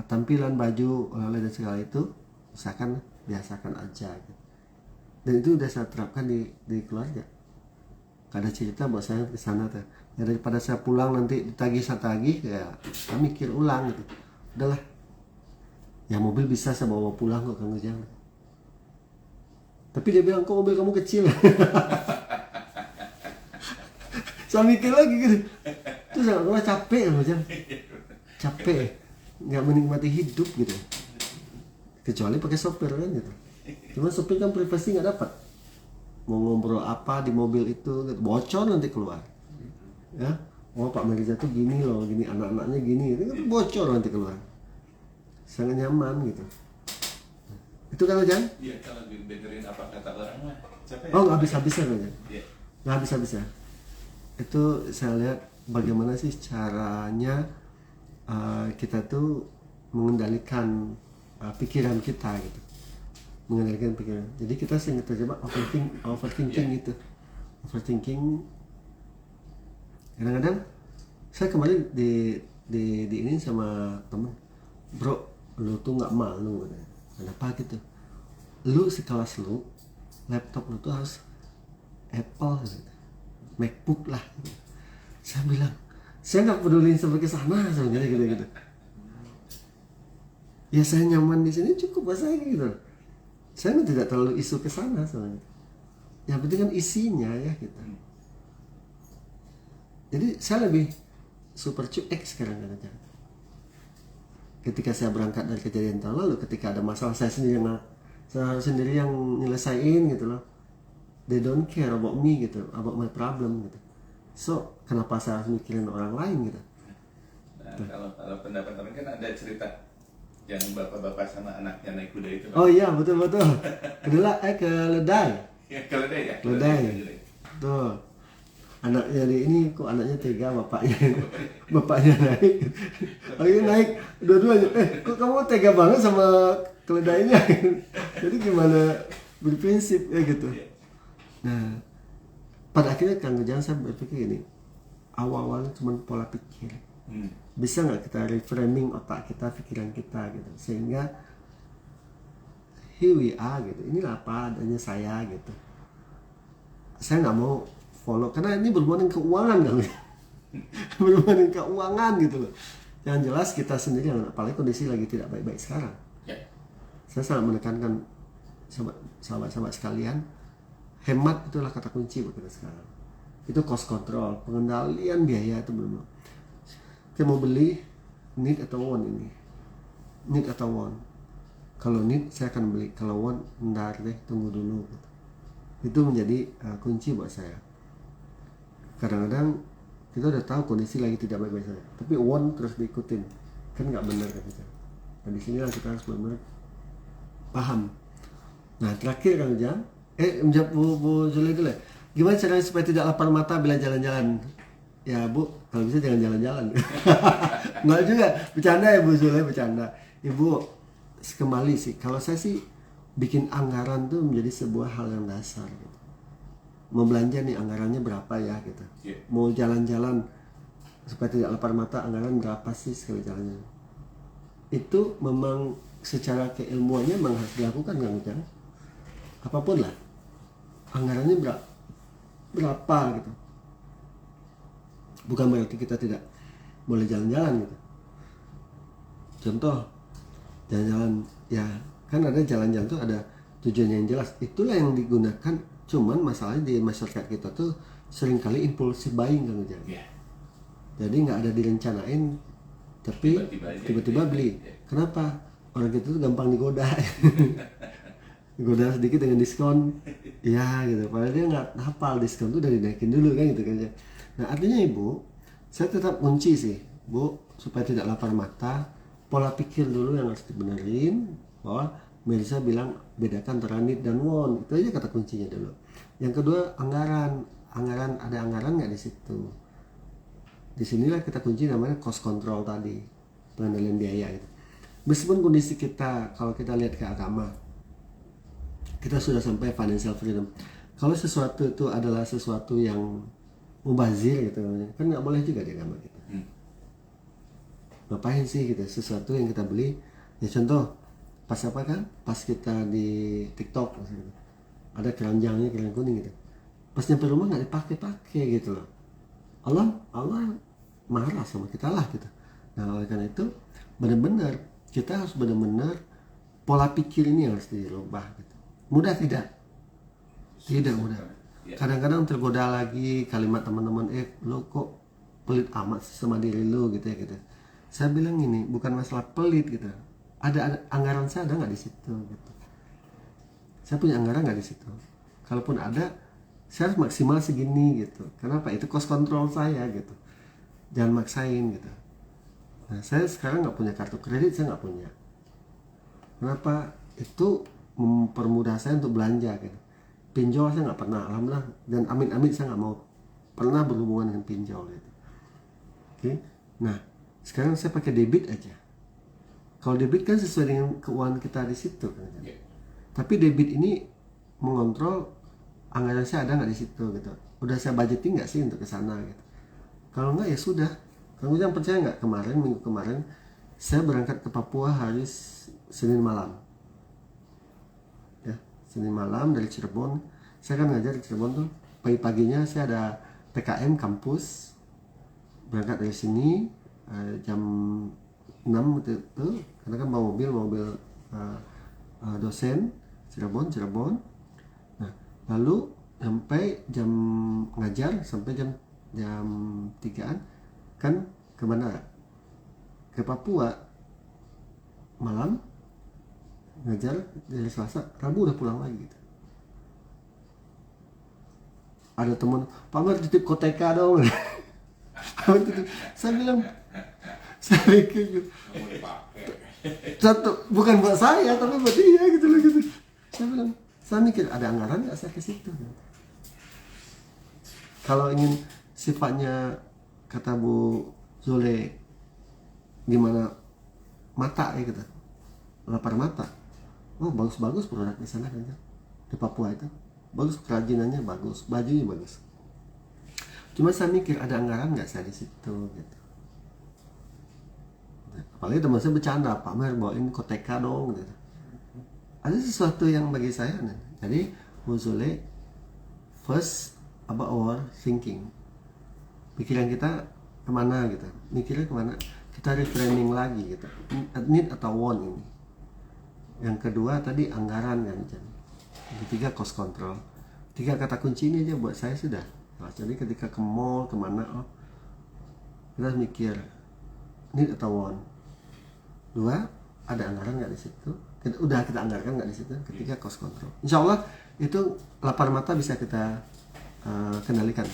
tampilan baju oleh dan segala itu usahakan biasakan aja gitu. Dan itu udah saya terapkan di keluarga. Ada cerita buat saya ke sana tuh, ya daripada saya pulang nanti ditagih ya saya mikir ulang gitu. Udahlah, ya mobil bisa saya bawa pulang kok Kang Ujang. Tapi dia bilang, kok mobil kamu kecil? Saya mikir lagi gitu. Terus saya capek Kang Ujang, capek, nggak menikmati hidup gitu. Kecuali pakai sopir kan gitu. Cuma sopir kan privasi nggak dapat. Mau ngobrol apa di mobil itu gitu. Bocor nanti keluar. Ya, Pak Mirza tuh gini loh, gini anak-anaknya gini, itu kan bocor nanti keluar. Sangat nyaman gitu. Itu kan Jan? Iya, kalau dengerin apa kata orang mah capek. Oh, nggak habis-habisnya Jan? Iya. Nggak habis-habisnya. Itu saya lihat bagaimana sih caranya kita tuh mengendalikan pikiran kita gitu. Mengendalikan pikiran. Jadi kita sering terjebak overthinking itu. Overthinking. Kadang-kadang saya kemarin di ini sama temen, bro, lu tuh nggak malu, kenapa gitu? Lu sekelas lu, laptop lu tuh harus Apple, gitu. MacBook lah. Gitu. Saya bilang, saya nggak peduli sampai ke sana sebenarnya gitu. Ya saya nyaman di sini cukup buat saya gitu. Saya tidak terlalu isu ke sana sebenarnya. Yang penting kan isinya ya gitu. Jadi saya lebih super cuek sekarang kan. Ketika saya berangkat dari kejadian tahun lalu, ketika ada masalah saya sendiri yang nyelesain gitu loh. They don't care about me gitu, about my problem gitu. So kenapa saya harus mikirin orang lain gitu? Nah, kalau pendapat teman kan ada cerita yang bapak-bapak sama anaknya naik kuda itu. Oh iya betul. Keledai. Ya, keledai ya. Keledai. Tuh. Anaknya ini kok anaknya tega, bapaknya naik. Akhirnya naik dua-duanya. Kok kamu tega banget sama keledainya? Jadi gimana berprinsip ya gitu. Nah, pada akhirnya Kang Ujang saya berpikir gini, awal-awalnya cuma pola pikir. Bisa nggak kita reframing otak kita, pikiran kita gitu, sehingga here we are gitu. Inilah apa adanya saya gitu. Saya nggak mau follow karena ini berhubungan dengan keuangan kan. Berhubungan dengan keuangan gitu loh. Yang jelas kita sendiri, apalagi kondisi lagi tidak baik-baik sekarang. Saya sangat menekankan sahabat-sahabat sekalian, hemat itulah kata kunci buat kita sekarang. Itu cost control, pengendalian biaya itu benar-benar. Kita mau beli need atau want ini, need atau want. Kalau need saya akan beli, kalau want ntar deh, tunggu dulu. Itu menjadi kunci buat saya. Kadang-kadang kita udah tahu kondisi lagi tidak baik-baik saja, tapi want terus diikutin, kan nggak benar kan kita. Dan di sinilah kita harus benar-benar paham. Nah terakhir Kang Ujang, menjawab Bu Julie dulu ya. Gimana caranya supaya tidak lapar mata bila jalan-jalan? Ya Bu, kalau bisa jangan jalan-jalan. Nggak juga, bercanda ya Bu Julie, bercanda. Ibu, kembali sih, kalau saya sih bikin anggaran tuh menjadi sebuah hal yang dasar gitu. Mau belanja nih anggarannya berapa ya gitu. Mau jalan-jalan supaya tidak lapar mata, anggaran berapa sih sekali jalannya. Itu memang secara keilmuannya memang harus dilakukan Kang Ujang. Apapun lah, anggarannya berapa gitu. Bukan berarti kita tidak boleh jalan-jalan gitu. Contoh jalan-jalan ya kan ada jalan-jalan tuh ada tujuannya yang jelas, itulah yang digunakan. Cuman masalahnya di masyarakat kita tuh seringkali impulsif buying kan Ujang. Yeah. Jadi nggak ada direncanain tapi tiba-tiba beli. Kenapa? Orang kita tuh gampang digoda. Digoda sedikit dengan diskon, ya gitu. Padahal dia nggak hafal diskon tuh udah dinaikin dulu kan gitu kan. Nah artinya Ibu, saya tetap kunci sih Bu, supaya tidak lapar mata. Pola pikir dulu yang harus dibenerin, bahwa Mirza bilang bedakan antara need dan want, itu aja kata kuncinya dulu. Yang kedua anggaran ada anggaran nggak di situ? Disinilah kita kunci namanya cost control tadi, pengendalian biaya gitu. Meskipun kondisi kita, kalau kita lihat ke agama, kita sudah sampai financial freedom. Kalau sesuatu itu adalah sesuatu yang mubazir gitu, kan nggak boleh juga di agama kita. Ngapain sih gitu, sesuatu yang kita beli, ya contoh pas apa kan, pas kita di TikTok misalnya, ada keranjangnya keranjang kuning gitu, pas nyampe rumah nggak dipakai gitu loh. Allah marah sama kita lah gitu. Nah oleh karena itu benar-benar kita harus benar-benar pola pikir ini harus dirubah gitu. Mudah tidak? Tidak mudah. Kadang-kadang tergoda lagi kalimat teman-teman, lo kok pelit amat sama diri lo gitu ya gitu. Saya bilang ini bukan masalah pelit gitu. Ada anggaran saya ada nggak di situ gitu. Saya punya anggaran nggak di situ. Kalaupun ada, saya harus maksimal segini gitu. Kenapa? Itu cost control saya gitu. Jangan maksain gitu. Nah saya sekarang nggak punya kartu kredit, saya nggak punya. Kenapa? Itu mempermudah saya untuk belanja gitu. Pinjol saya nggak pernah, alhamdulillah, dan amit-amit saya nggak mau pernah berhubungan dengan pinjol gitu. Oke. Nah sekarang saya pakai debit aja. Kalau debit kan sesuai dengan keuangan kita di situ kan. Yeah. Tapi debit ini mengontrol anggaran saya ada nggak di situ gitu. Udah saya budgeting nggak sih untuk ke sana gitu. Kalau nggak ya sudah. Kang Ujang percaya nggak, minggu kemarin saya berangkat ke Papua hari Senin malam. Ya, Senin malam dari Cirebon. Saya kan ngajar di Cirebon tuh. Pagi-paginya saya ada PKM kampus. Berangkat dari sini jam 6 itu karena kan bawa mobil dosen Cirebon. Nah, lalu sampai jam ngajar sampai jam 3-an kan kemana? Ke Papua malam ngajar dari Selasa, Rabu udah pulang lagi gitu. Ada teman, Pak Mer titip koteka dong. Saya bilang, saya pikir gitu. Satu bukan buat saya tapi buat dia gitu loh gitu. Saya bilang, saya mikir ada anggaran nggak saya ke situ. Kalau ingin sifatnya kata Bu Zole gimana mata ya gitu, lapar mata. Oh bagus produk di sana kan di Papua itu bagus, kerajinannya bagus, bajunya bagus. Cuma saya mikir ada anggaran nggak saya di situ gitu. Apalagi teman saya bercanda, Pak Mer bawain koteka dong gitu. Ada sesuatu yang bagi saya nih. Jadi Bu Zule first about our thinking, pikiran kita kemana gitu, mikirnya kemana, kita reframing lagi gitu, need atau want ini. Yang kedua tadi anggaran kan, yang ketiga cost control. 3 kata kunci ini aja buat saya sudah. Nah, jadi ketika ke mall kemana, kita harus mikir need atau want. 2, ada anggaran nggak di situ? Udah kita anggarkan nggak di situ? Ketiga cost control. Insya Allah itu lapar mata bisa kita kendalikan.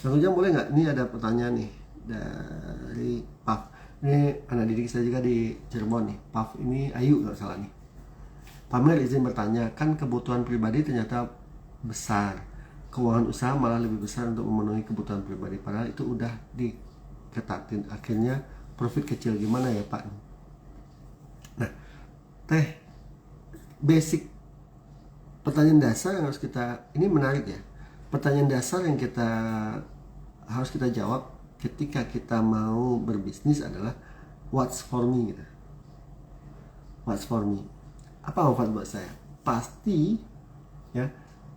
Kang Ujang boleh nggak? Ini ada pertanyaan nih dari Paf. Ini anak didik saya juga di Cirebon nih. Paf ini Ayu nggak salah nih. Pak Mer izin bertanya, kan kebutuhan pribadi ternyata besar, keuangan usaha malah lebih besar untuk memenuhi kebutuhan pribadi. Padahal itu udah diketatin. Akhirnya profit kecil, gimana ya Pak? Nah, basic pertanyaan dasar yang harus kita, ini menarik ya. Pertanyaan dasar yang kita harus kita jawab ketika kita mau berbisnis adalah what's for me gitu. What's for me? Apa manfaat buat saya? Pasti ya,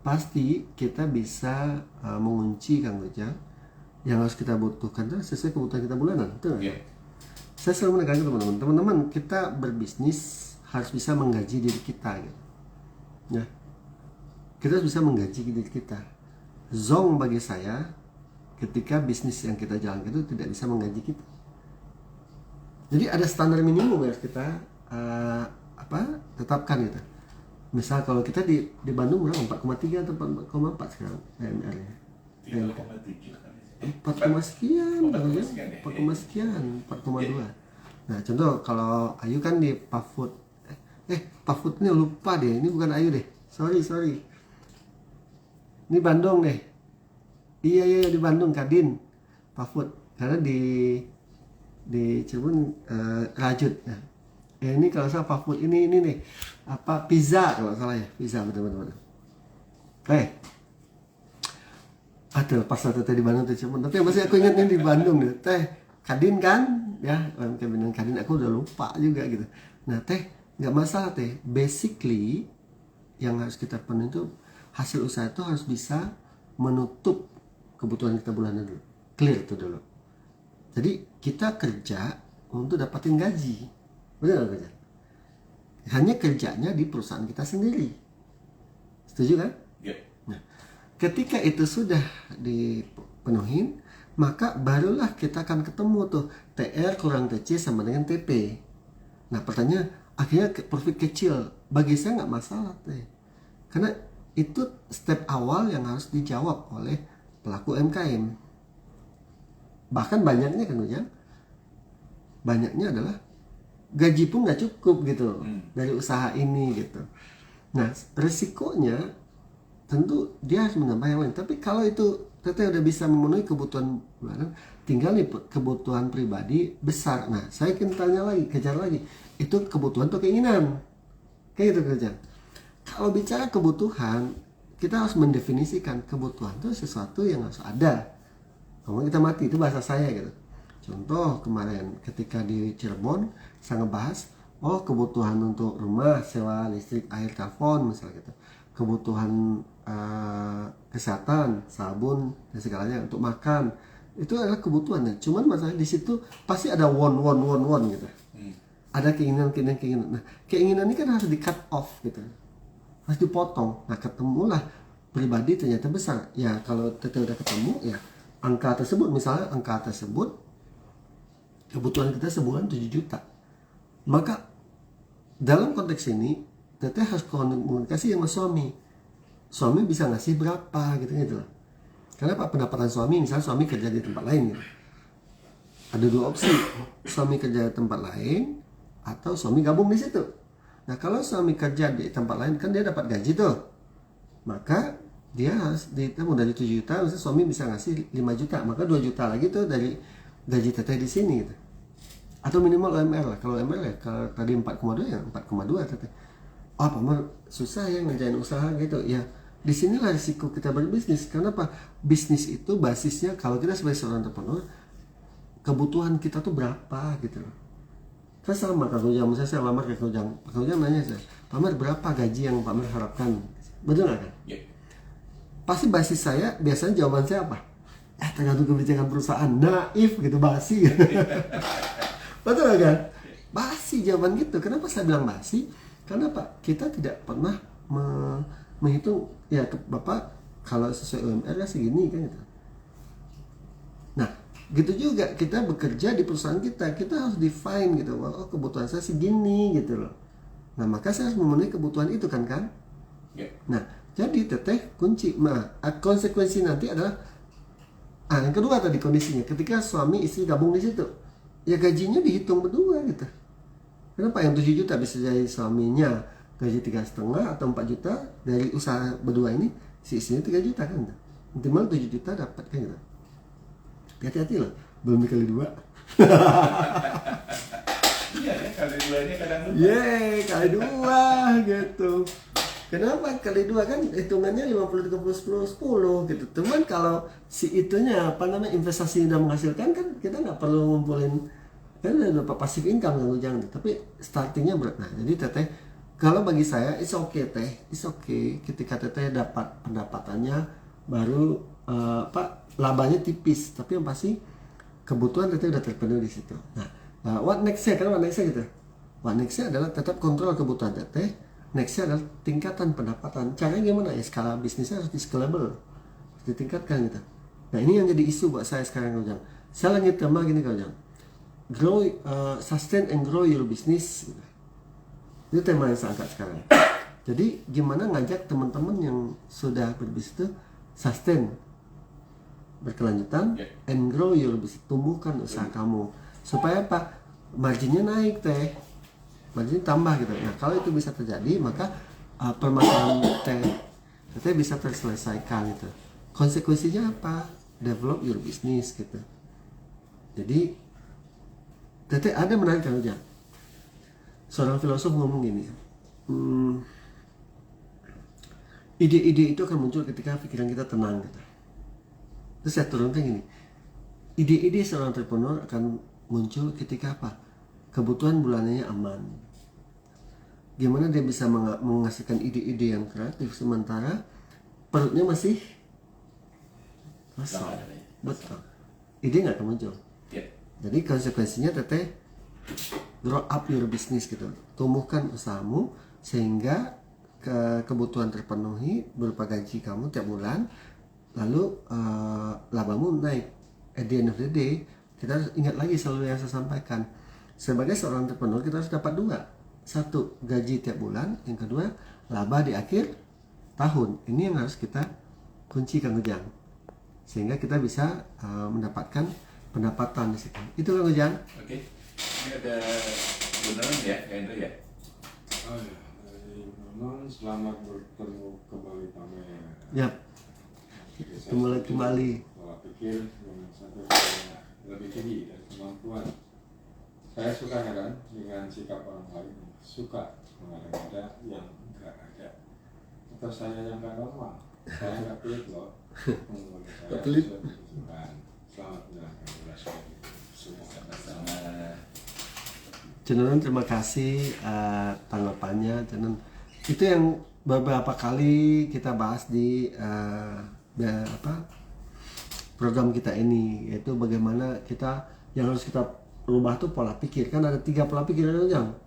pasti kita bisa mengunci Kang Ujang yang harus kita butuhkan itu sesuai kebutuhan kita bulanan, betul nggak? Iya. Saya selalu menekankan teman-teman, kita berbisnis harus bisa menggaji diri kita gitu. Ya. Kita harus bisa menggaji diri kita. Zong bagi saya ketika bisnis yang kita jalankan itu tidak bisa menggaji kita. Jadi ada standar minimum yang harus kita tetapkan gitu. Misal kalau kita di Bandung berapa? 4,3 atau 4,4 sekarang UMR-nya. 3,7 kan. 4, sekian, 4,2. 4,2. Nah, contoh kalau Ayu kan di Pavut. Pavut ini lupa deh, ini bukan Ayu deh. Sorry. Ini Bandung deh. Iya di Bandung, Kadin. Pavut. Karena di Cirebon Rajut. Nah, ini kalau salah Pavut ini nih. Pizza kalau salah ya. Pizza betul-betul. Ada pasar teh di Bandung Cirebon. Tapi masih aku ingat ini di Bandung deh. Teh Kadin kan? Ya, UMKM Kadin aku udah lupa juga gitu. Nah, teh nggak masalah teh. Basically yang harus kita penuhi itu hasil usaha itu harus bisa menutup kebutuhan kita bulanan dulu. Clear itu dulu. Jadi kita kerja untuk dapatin gaji. Benar nggak kerja? Hanya kerjanya di perusahaan kita sendiri. Setuju kan? Iya. Nah, ketika itu sudah dipenuhin, maka barulah kita akan ketemu tuh TR kurang TC sama dengan TP. Nah, pertanyaan akhirnya profit kecil. Bagi saya nggak masalah teh. Karena itu step awal yang harus dijawab oleh pelaku UMKM. Bahkan banyaknya kan Ujang, banyaknya adalah gaji pun nggak cukup gitu dari usaha ini gitu. Nah, resikonya tentu dia harus menambah yang lain. Tapi kalau itu teteh udah bisa memenuhi kebutuhan bulanan, tinggal nih kebutuhan pribadi besar. Nah, saya ingin tanya lagi, kejar lagi, itu kebutuhan atau keinginan? Kayak gitu kerja. Kalau bicara kebutuhan, kita harus mendefinisikan kebutuhan itu sesuatu yang harus ada. Kalau kita mati, itu bahasa saya gitu. Contoh kemarin ketika di Cirebon saya ngebahas, kebutuhan untuk rumah, sewa listrik, air, telepon misalnya gitu. Kebutuhan kesehatan, sabun dan segalanya, untuk makan, itu adalah kebutuhan. Cuman masalah di situ pasti ada want gitu. Ada keinginan. Nah, keinginan ini kan harus di cut off gitu, harus dipotong. Nah, ketemulah pribadi ternyata besar. Ya kalau teteh udah ketemu ya angka tersebut, misalnya angka tersebut kebutuhan kita sebulan 7 juta. Maka dalam konteks ini teteh harus komunikasi sama suami. Suami bisa ngasih berapa gitu. Karena pendapatan suami, misalnya suami kerja di tempat lain gitu. Ada 2 opsi. Suami kerja di tempat lain atau suami gabung di situ. Nah, kalau suami kerja di tempat lain kan dia dapat gaji tuh. Maka dia harus ditemu dari 7 juta, misalnya suami bisa ngasih 5 juta, maka 2 juta lagi tuh dari gaji teteh di sini gitu. Atau minimal UMR lah. Kalau UMR ya, kalau tadi 4,2 ya 4,2 teteh. Pak Mar, susah ya ngerjain usaha gitu. Ya, disinilah risiko kita berbisnis. Karena apa? Bisnis itu basisnya kalau kita sebagai seorang entrepreneur, kebutuhan kita tuh berapa gitu loh. Kan sama Kak Ujang, misalnya saya lamar ke Kak Ujang nanya saya, Pak Mar berapa gaji yang Pak Mar harapkan? Betul nggak kan? Yeah. Pasti basis saya, biasanya jawaban saya apa? Tergantung kebijakan perusahaan. Naif gitu, basi. Betul nggak kan? Basi jawaban gitu. Kenapa saya bilang basi? Karena Pak, kita tidak pernah menghitung, ya Bapak kalau sesuai UMR ya segini kan gitu. Nah, gitu juga kita bekerja di perusahaan kita harus define gitu. Kebutuhan saya segini gitu loh. Nah, maka saya harus memenuhi kebutuhan itu kan? Yeah. Nah, jadi teteh kunci. Nah, konsekuensi nanti adalah yang kedua tadi kondisinya, ketika suami istri gabung di situ, ya gajinya dihitung berdua gitu. Kenapa yang 7 juta bisa jadi suaminya gaji 3,5 atau 4 juta dari usaha berdua ini, si istrinya 3 juta kan? Minimal 7 juta dapat kan gitu. Hati-hati loh, belum dikali 2. Iya ya, kali 2-nya kadang lupa. Kali 2 gitu. Kenapa kali 2 kan hitungannya 50, 30, 10 gitu. Cuman kalau si itunya investasi udah menghasilkan kan kita nggak perlu ngumpulin, kan udah dapat passive income kan jangan. Tapi startingnya berat. Nah, jadi teteh kalau bagi saya it's okay teh, it's okay ketika teteh dapat pendapatannya baru labanya tipis, tapi yang pasti kebutuhan teteh udah terpenuhi di situ. Nah, what next-nya gitu. What next-nya adalah tetap kontrol kebutuhan teteh. Next-nya adalah tingkatan pendapatan. Caranya gimana? Ya skala bisnisnya harus di-scalable, harus ditingkatkan gitu. Nah, ini yang jadi isu buat saya sekarang, Kang Ujang. Saya lagi tema gini, Kang Ujang. Sustain and grow your business gitu. Itu tema yang saya angkat sekarang. Jadi gimana ngajak teman-teman yang sudah berbisnis itu sustain, berkelanjutan, and grow your business, tumbuhkan usaha kamu supaya apa? Marginnya naik teh, marginnya tambah gitu. Nah, kalau itu bisa terjadi, maka permasalahan teh bisa terselesaikan gitu. Konsekuensinya apa? Develop your business gitu. Jadi teteh ada menarik kan Ujang. Seorang filosof ngomong gini, ide-ide itu akan muncul ketika pikiran kita tenang gitu. Terus saya turunkan gini, ide-ide seorang entrepreneur akan muncul ketika apa? Kebutuhan bulanannya aman. Gimana dia bisa menghasilkan ide-ide yang kreatif sementara perutnya masih kosong. Betul. Ide nggak akan muncul. Jadi konsekuensinya teteh grow up your business gitu. Tumbuhkan usahamu sehingga kebutuhan terpenuhi berupa gaji kamu tiap bulan, lalu labamu naik. At the end of the day, kita harus ingat lagi selalu yang saya sampaikan, sebagai seorang entrepreneur kita harus dapat dua, satu gaji tiap bulan, yang kedua laba di akhir tahun. Ini yang harus kita kunci, Kang Ujang, sehingga kita bisa mendapatkan pendapatan di situ. Itu, Kang Ujang. Oke. Ini ada beneran ya, Kak Hendro ya? Oh ya, dari Nonon, selamat bertemu kembali pamer. Yap. Kembali. Pola pikir dengan satu yang lebih tinggi dari kemampuan. Saya suka heran dengan sikap orang lain yang suka mengada-ngada yang enggak ada. Atau saya yang enggak normal. Saya enggak pelit loh. Menurut saya Pelit. sudah ditunjukkan. Selamat menjalankan relasi semua. Sama-sama. Cenderung terima kasih tanggapannya. Itu yang beberapa kali kita bahas di program kita ini, yaitu bagaimana kita yang harus kita rubah tuh pola pikir. Kan ada 3 pola pikir yang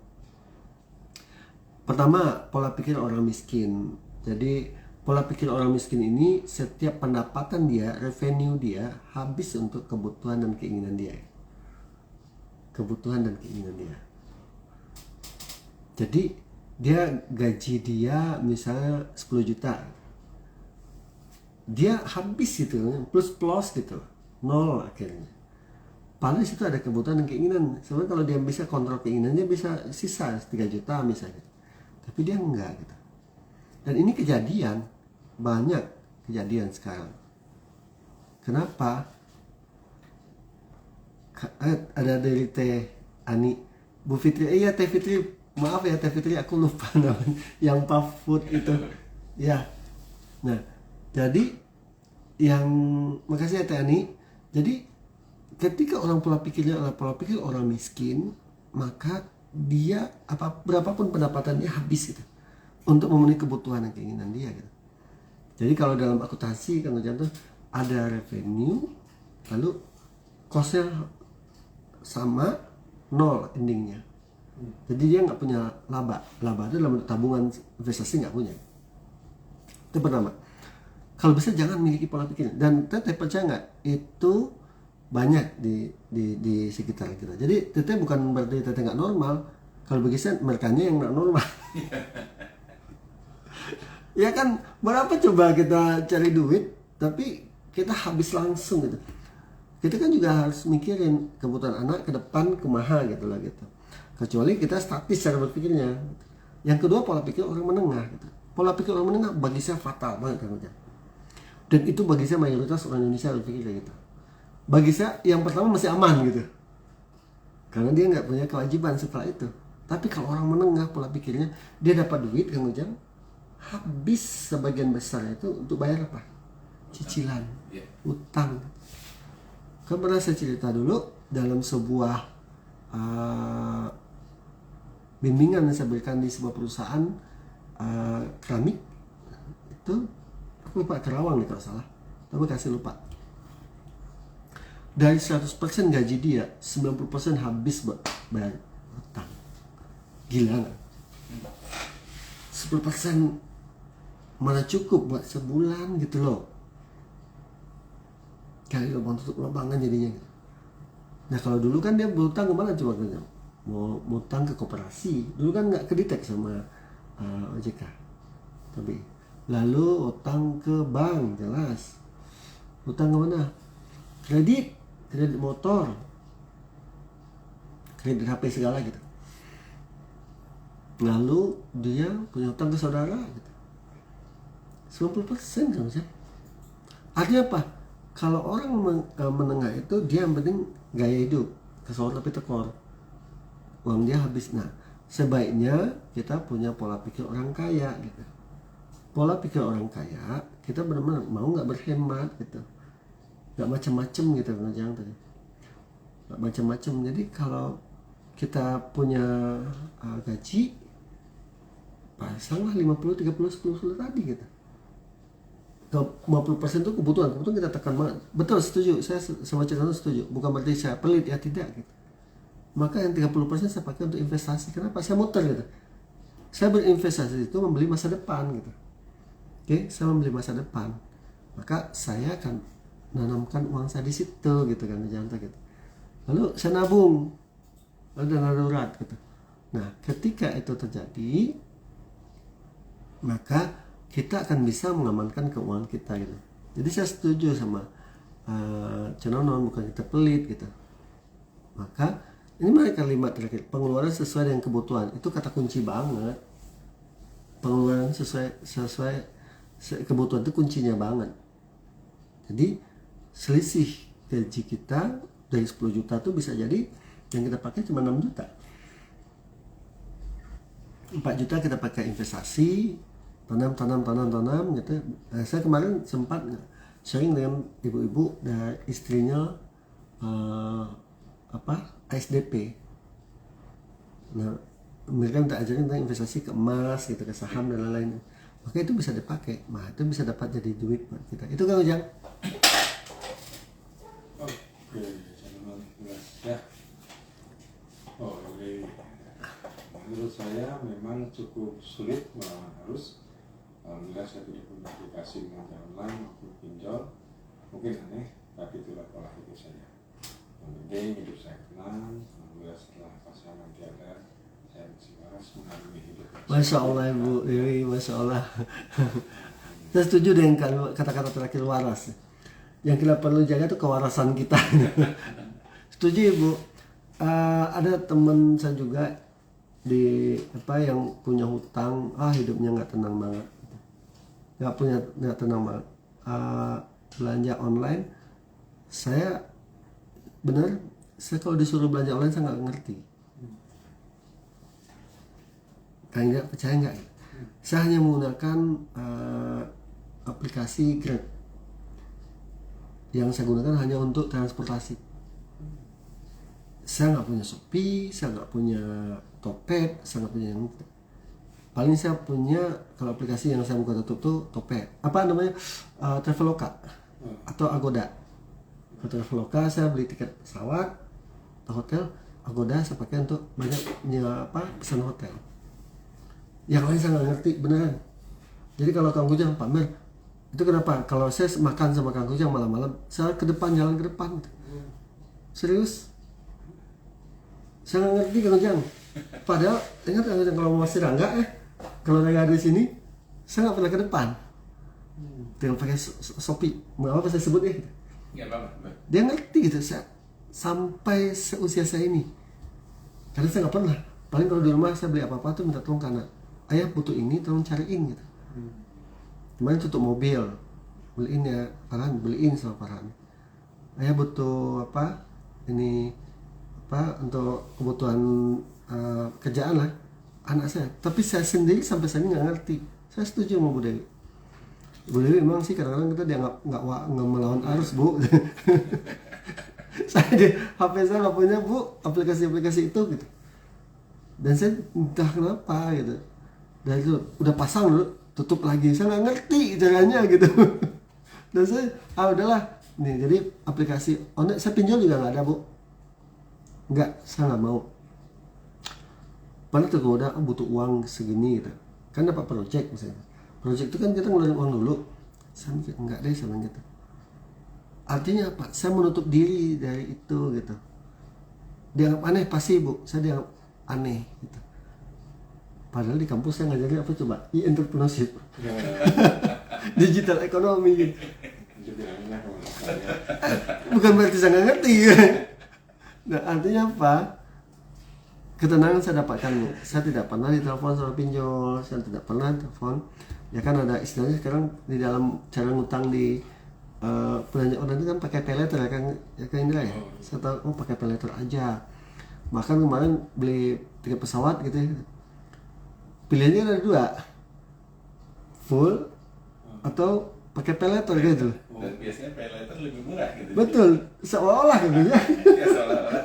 pertama, pola pikir orang miskin. Jadi pola pikir orang miskin ini setiap pendapatan dia, revenue dia habis untuk kebutuhan dan keinginan dia. Jadi dia gaji dia misalnya 10 juta, dia habis gitu, plus gitu, nol akhirnya. Padahal situ ada kebutuhan dan keinginan. Sebenarnya kalau dia bisa kontrol keinginannya, bisa sisa 3 juta misalnya, tapi dia enggak gitu. Dan ini kejadian, banyak kejadian sekarang. Kenapa? Ada dari Teh Ani, Bu Fitri, Teh Fitri, maaf ya Teh Fitri, aku lupa namanya, yang puff food itu, ya. Nah, jadi yang makasih ya Teh Ani. Jadi ketika orang pola pikirnya adalah pola pikir orang miskin, maka dia berapapun pendapatannya habis gitu untuk memenuhi kebutuhan dan keinginan dia gitu. Jadi kalau dalam akuntansi kan tuh ada revenue, lalu costnya sama, nol endingnya. Jadi dia nggak punya laba itu dalam tabungan investasi nggak punya. Itu pertama. Kalau bisa jangan miliki pola pikir. Dan teteh percaya nggak, itu banyak di sekitar kita. Jadi teteh bukan berarti teteh nggak normal. Kalau bagi saya mereka yang nggak normal. Ya kan, berapa coba kita cari duit tapi kita habis langsung gitu. Kita kan juga harus mikirin kebutuhan anak ke depan kumaha gitu lah gitu. Kecuali kita statis cara berpikirnya. Yang kedua, pola pikir orang menengah gitu. Pola pikir orang menengah bagi saya fatal banget kan. Dan itu bagi saya mayoritas orang Indonesia berpikir kayak gitu. Bagi saya yang pertama masih aman gitu, karena dia nggak punya kewajiban setelah itu. Tapi kalau orang menengah pola pikirnya, dia dapat duit Kang Ujang, habis sebagian besar itu untuk bayar apa? Cicilan, utang. Kan pernah saya cerita dulu dalam sebuah bimbingan yang saya berikan di sebuah perusahaan keramik itu, aku lupa Kerawang nih kalau salah. tapi kasih lupa. Dari 100% gaji dia, 90% habis buat bayar hutang. Gila nggak? 10% mana cukup buat sebulan gitu loh. Kali lubang tutup lubangan jadinya. Nah kalau dulu kan dia berhutang kemana coba kerja? Mau utang ke koperasi. Dulu kan nggak kedetek sama OJK. Tapi lalu utang ke bank jelas. Utang kemana? Kredit motor, kredit HP segala gitu. Lalu dia punya hutang ke saudara gitu. 90% kan sih. Artinya apa? Kalau orang menengah itu dia yang penting gaya hidup, kesor tapi tekor. Uang dia habis. Nah, sebaiknya kita punya pola pikir orang kaya gitu. Pola pikir orang kaya, kita benar-benar mau nggak berhemat gitu. Gak macam-macam gitu kan jangan tadi, gak macam-macam. Jadi kalau kita punya gaji pasanglah 50, 30, 10 tadi gitu. 50% itu kebutuhan kita tekan banget. Betul, setuju, saya sama Cik setuju. Bukan berarti saya pelit ya, tidak gitu. Maka yang 30% saya pakai untuk investasi. Kenapa? Saya muter gitu. Saya berinvestasi itu membeli masa depan gitu. Oke, saya membeli masa depan. Maka saya akan nanamkan uang saya di situ gitu kan, jangan gitu. Lalu saya nabung, lalu dana darurat gitu. Nah, ketika itu terjadi, maka kita akan bisa mengamankan keuangan kita gitu. Jadi saya setuju sama Cenonon, bukan kita pelit gitu. Maka ini mereka kalimat terakhir, pengeluaran sesuai dengan kebutuhan, itu kata kunci banget. Pengeluaran sesuai kebutuhan itu kuncinya banget. Jadi selisih gaji kita dari 10 juta tuh bisa jadi yang kita pakai cuma 6 juta. 4 juta kita pakai investasi, tanam gitu. Nah, saya kemarin sempat sharing dengan ibu-ibu dan istrinya ASDP. Nah, mereka minta ajarin tentang investasi ke emas gitu, ke saham dan lain-lain. Maka itu bisa dipakai, nah itu bisa dapat jadi duit buat kita. Itu kan Ujang? Oke, jangan jelas ya. Oke, menurut saya memang cukup sulit melawan arus. Alhamdulillah saya tidak punya aplikasi belanja online maupun pinjol. Mungkin aneh, tapi itulah pola hidup saya. Yang penting hidup saya tenang. Alhamdulillah setelah pasangan tiada, saya masih waras mengarungi hidup. Masya Allah Ibu Dewi, Masya Allah. Saya setuju dengan kata-kata terakhir waras. Yang kita perlu jaga itu kewarasan kita. Setuju Ibu. Ada teman saya juga di yang punya hutang, hidupnya nggak tenang banget, nggak tenang banget. Belanja online, saya kalau disuruh belanja online saya nggak ngerti. Kalian percaya nggak? Saya hanya menggunakan aplikasi Grab. Yang saya gunakan hanya untuk transportasi. Saya nggak punya Shopee, saya nggak punya Topet, saya nggak punya yang itu. Paling saya punya, kalau aplikasi yang saya buka tutup tuh Topet. Apa namanya? Traveloka atau Agoda. Kalau Traveloka saya beli tiket pesawat atau hotel, Agoda saya pakai untuk pesan hotel. Yang lain saya nggak ngerti beneran. Jadi kalau Kang Kujang pamer, itu kenapa? Kalau saya makan sama Kang Kujang malam-malam, saya jalan ke depan. Serius? Saya nggak ngerti Kang Kujang. Padahal ingat Kang Kujang, kalau mau masih Rangga kalau Rangga ada di sini, saya nggak pernah ke depan. Tinggal pakai Shopee. Apa saya sebut Nggak apa-apa. Dia ngerti gitu. Sampai seusia saya ini. Karena saya nggak pernah. Paling kalau di rumah saya beli apa-apa tuh minta tolong karena ayah butuh ini, tolong cariin gitu. Kemarin tutup mobil, beliin ya Farhan, beliin sama Farhan. Ayah butuh untuk kebutuhan kerjaan lah anak saya. Tapi saya sendiri sampai saat ini nggak ngerti. Saya setuju sama Bu Dewi. Bu Dewi memang sih kadang-kadang kita nggak melawan arus Bu. Saya di HP saya nggak punya Bu aplikasi-aplikasi itu gitu. Dan saya entah kenapa gitu. Dan itu udah pasang dulu, tutup lagi. Saya nggak ngerti caranya gitu. Dan saya udahlah nih, jadi aplikasi online saya pinjol juga nggak ada, Bu. Nggak, saya nggak mau. Padahal tergoda, butuh uang segini gitu. Kan dapat project misalnya. Project itu kan kita ngeluarin uang dulu. Saya mikir enggak deh, saya bilang gitu. Artinya apa? Saya menutup diri dari itu gitu. Dianggap aneh pasti, Bu. Saya dianggap aneh gitu. Padahal di kampus saya ngajarin apa coba? Entrepreneurship. Digital ekonomi gitu. Bukan berarti saya nggak ngerti. Nah, artinya apa? Ketenangan saya dapatkan, Bu. Saya tidak pernah ditelepon sama pinjol, saya tidak pernah telepon. Ya kan ada istilahnya sekarang di dalam cara ngutang di belanja online itu kan pakai paylater ya kan, Indra ya. Saya tahu pakai paylater aja. Bahkan kemarin beli tiket pesawat gitu ya. Pilihannya ada 2, full atau pakai paylater gitu. Dan biasanya paylater lebih murah gitu. Betul, seolah-olah gitu ya. Ya seolah-olah.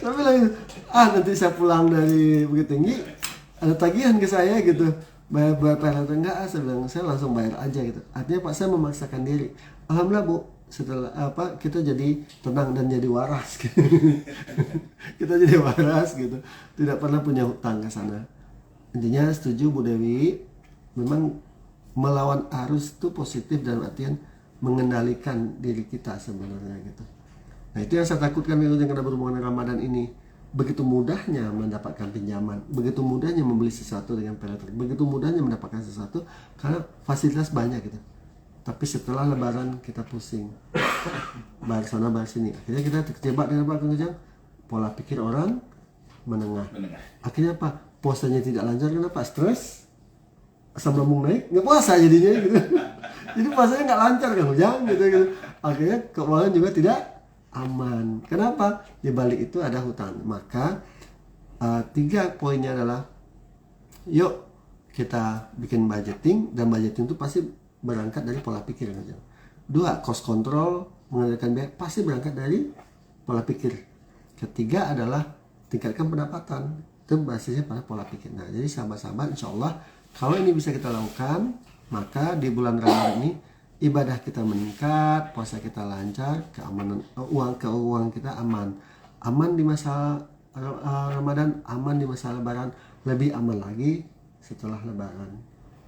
Saya bilang, nanti saya pulang dari Bukit Tinggi ada tagihan ke saya gitu, bayar paylater enggak, saya bilang saya langsung bayar aja gitu. Artinya Pak, saya memaksakan diri. Alhamdulillah, Bu, setelah kita jadi tenang dan jadi waras gitu. Kita jadi waras gitu, tidak pernah punya hutang ke sana. Intinya setuju Bu Dewi, memang melawan arus itu positif dan artian mengendalikan diri kita sebenarnya gitu. Nah, itu yang saya takutkan yang karena berhubungan dengan Ramadan ini. Begitu mudahnya mendapatkan pinjaman, begitu mudahnya membeli sesuatu dengan paylater, begitu mudahnya mendapatkan sesuatu karena fasilitas banyak gitu. Tapi setelah Lebaran kita pusing, bayar sana bayar sini. Akhirnya kita terjebak dengan apa, Kang Ujang? Pola pikir orang menengah. Akhirnya apa? Puasanya tidak lancar, kenapa? Stres, asam lambung naik, nggak puasa jadinya gitu. Jadi puasanya nggak lancar, Kang Ujang gitu. Akhirnya keuangan juga tidak aman. Kenapa? Di balik itu ada hutang. Maka 3 poinnya adalah, yuk kita bikin budgeting, dan budgeting itu pasti berangkat dari pola pikir aja. 2, cost control, mengendalikan biaya pasti berangkat dari pola pikir. Ketiga adalah tingkatkan pendapatan, itu basisnya pada pola pikir. Nah, jadi sahabat-sahabat, insya Allah kalau ini bisa kita lakukan, maka di bulan Ramadan ini ibadah kita meningkat, puasa kita lancar, keamanan keuangan kita aman di masa Ramadan, aman di masa Lebaran, lebih aman lagi setelah Lebaran.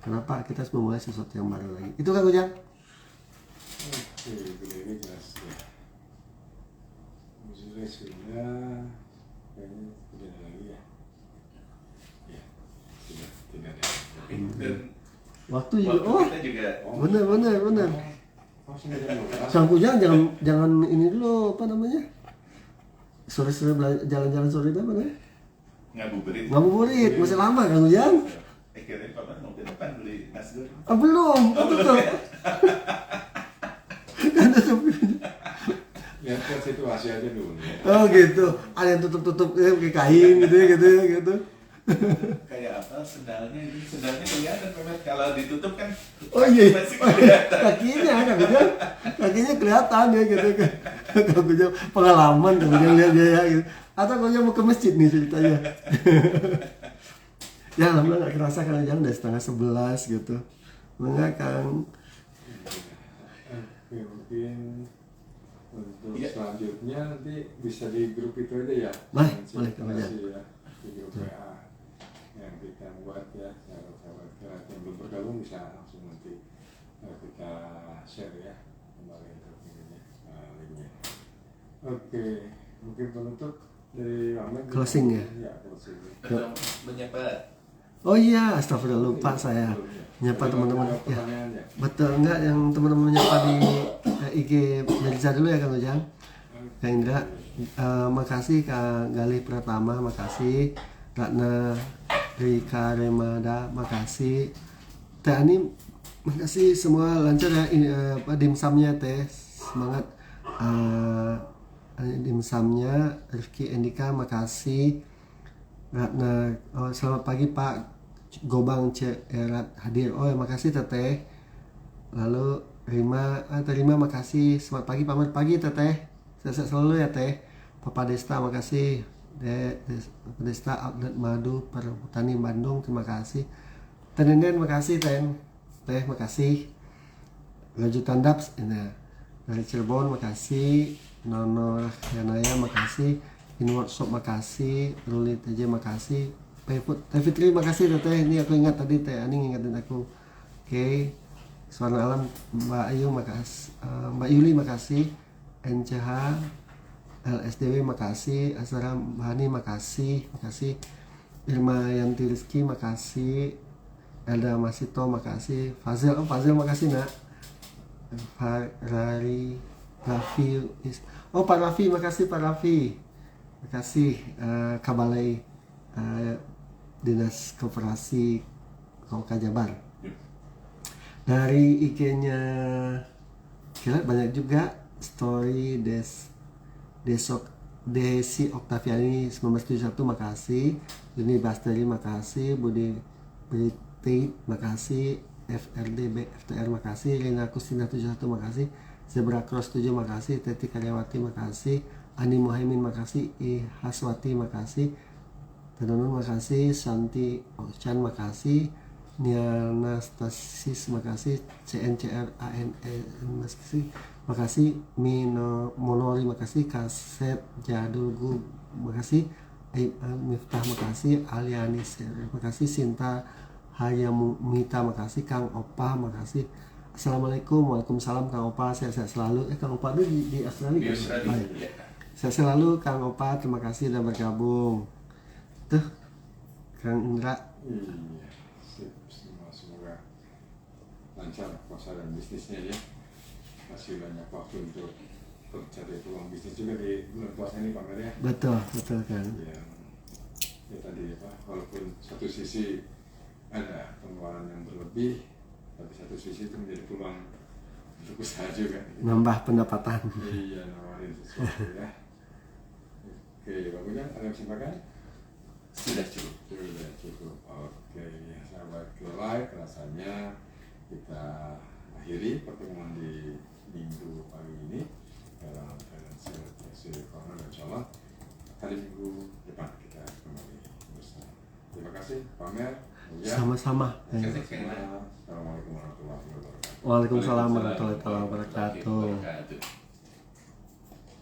Kenapa? Kita harus memulai sesuatu yang baru lagi. Itu kan Ujang? Oke, ini jelas ya. Sudah kayaknya tidak ada lagi ya. Ya, tidak ada. Dan Waktu juga, kita juga benar. Oh, sudah jam 12. Sang Ujang jangan ini dulu, apa namanya? Sore-sore jalan-jalan sore itu apa namanya? Ngabuburit, masih lama Kang Ujang. Kirain Papa mau ke depan beli nasi goreng. Belum, tutup. Lihat ke situasi aja dulu. Oh gitu, ada yang tutup pakai kain gitu. Kayak apa sendalnya kelihatan Papa, kalau ditutup kan. Oh iya, Masih kelihatan. kakinya kelihatan ya gitu. Kang Ujang pengalaman Kang Ujang lihat dia ya gitu. Atau Kang Ujang mau ke masjid nih ceritanya. Ya alhamdulillah gak kerasa Kang Ujang udah 10:30 gitu. Enggak Kang. Oke, mungkin untuk Ya. selanjutnya nanti bisa di grup itu aja ya. Boleh Kang Ujang. Ya, di grup WA yang kita buat ya, sahabat-sahabat kreatif yang belum bergabung bisa langsung nanti kita share ya kembali untuk ininya, linknya. Oke, mungkin penutup dari Ahmed. Closing ya? Ya, closing. Atau menyapa. Oh iya, astagfirullah lupa saya. Nyapa teman-teman. Ya. Betul enggak yang teman-teman nyapa di IG Melisa dulu ya Kang Ujang. Kang Indra, makasih Kak Galih Pratama, makasih Ratna Rika Remada, makasih Teh Ani, makasih semua lancar ya ini dimsumnya Teh, semangat dimsumnya. Rifki Endika, makasih Ratna. Selamat pagi Pak Gobang Cerat hadir. Oh ya makasih Teteh. Lalu Terima makasih. Selamat pagi Pamer pagi Teteh. Sehat selalu ya Teh. Papa Desta makasih. Desta Outlet Madu Perhutani Bandung, terima kasih. Teh Nenden makasih Teh makasih. lanjutan Daps, nah dari Cirebon makasih, Nono Yanaya makasih, In Workshop makasih, Ruli TJ makasih, Teh Fitri makasih Teh, ini aku ingat tadi Teh Ani ngingetin aku. Oke, Suara Alam Mbak Ayu makasih, Mbak Yuli makasih, NCH LSDW makasih, Asra Hani makasih, Irma Yanti Rizky makasih, Elda Masito makasih, Fazil makasih nak, Pak Raffi makasih Kabalai Dinas Koperasi Kota Jabar. Dari IG-nya kira banyak juga story Desi Oktaviani 1971 makasih, Yuni Basteri makasih, Budi Briti makasih, FRDB FTR makasih, Rina Kustina 71 makasih, Zebra Cross 7 makasih, Teti Karyawati makasih, Ani Muhaimin makasih, I Haswati makasih, Tenunun makasih, Santi Ochan makasih, Nianastasis makasih, CNCR ANE makasih, Monori makasih, Kaset Jadul Gu makasih, Miftah makasih, Aliani makasih, Sinta Hayamita makasih, Kang Opa makasih. Assalamualaikum, waalaikumsalam Kang Opa, sehat-sehat selalu. Kang Opa itu di Australia. Ya. Sehat selalu Kang Opa, terima kasih sudah bergabung. Tuh, Kang Indra. Iya, sip. Semoga lancar puasa dan bisnisnya ya. Masih banyak waktu untuk cari peluang bisnis juga di bulan puasa ini Pak Mer ya. Betul kan. Ya tadi walaupun satu sisi ada pengeluaran yang berlebih, tapi satu sisi itu menjadi peluang untuk usaha juga. Nambah pendapatan. Iya, nawarin sesuatu ya. Oke, Pak Bujang, ada yang sampaikan? Sudah cukup. Sudah cukup. Oke, ya, sahabat Live, rasanya kita akhiri pertemuan di minggu pagi ini dalam Financial Advisory Corner, insyaallah hari Minggu depan kita kembali bersama. Terima kasih, Pak Mer. Sama-sama. Assalamualaikum warahmatullahi wabarakatuh. Waalaikumsalam warahmatullahi wabarakatuh.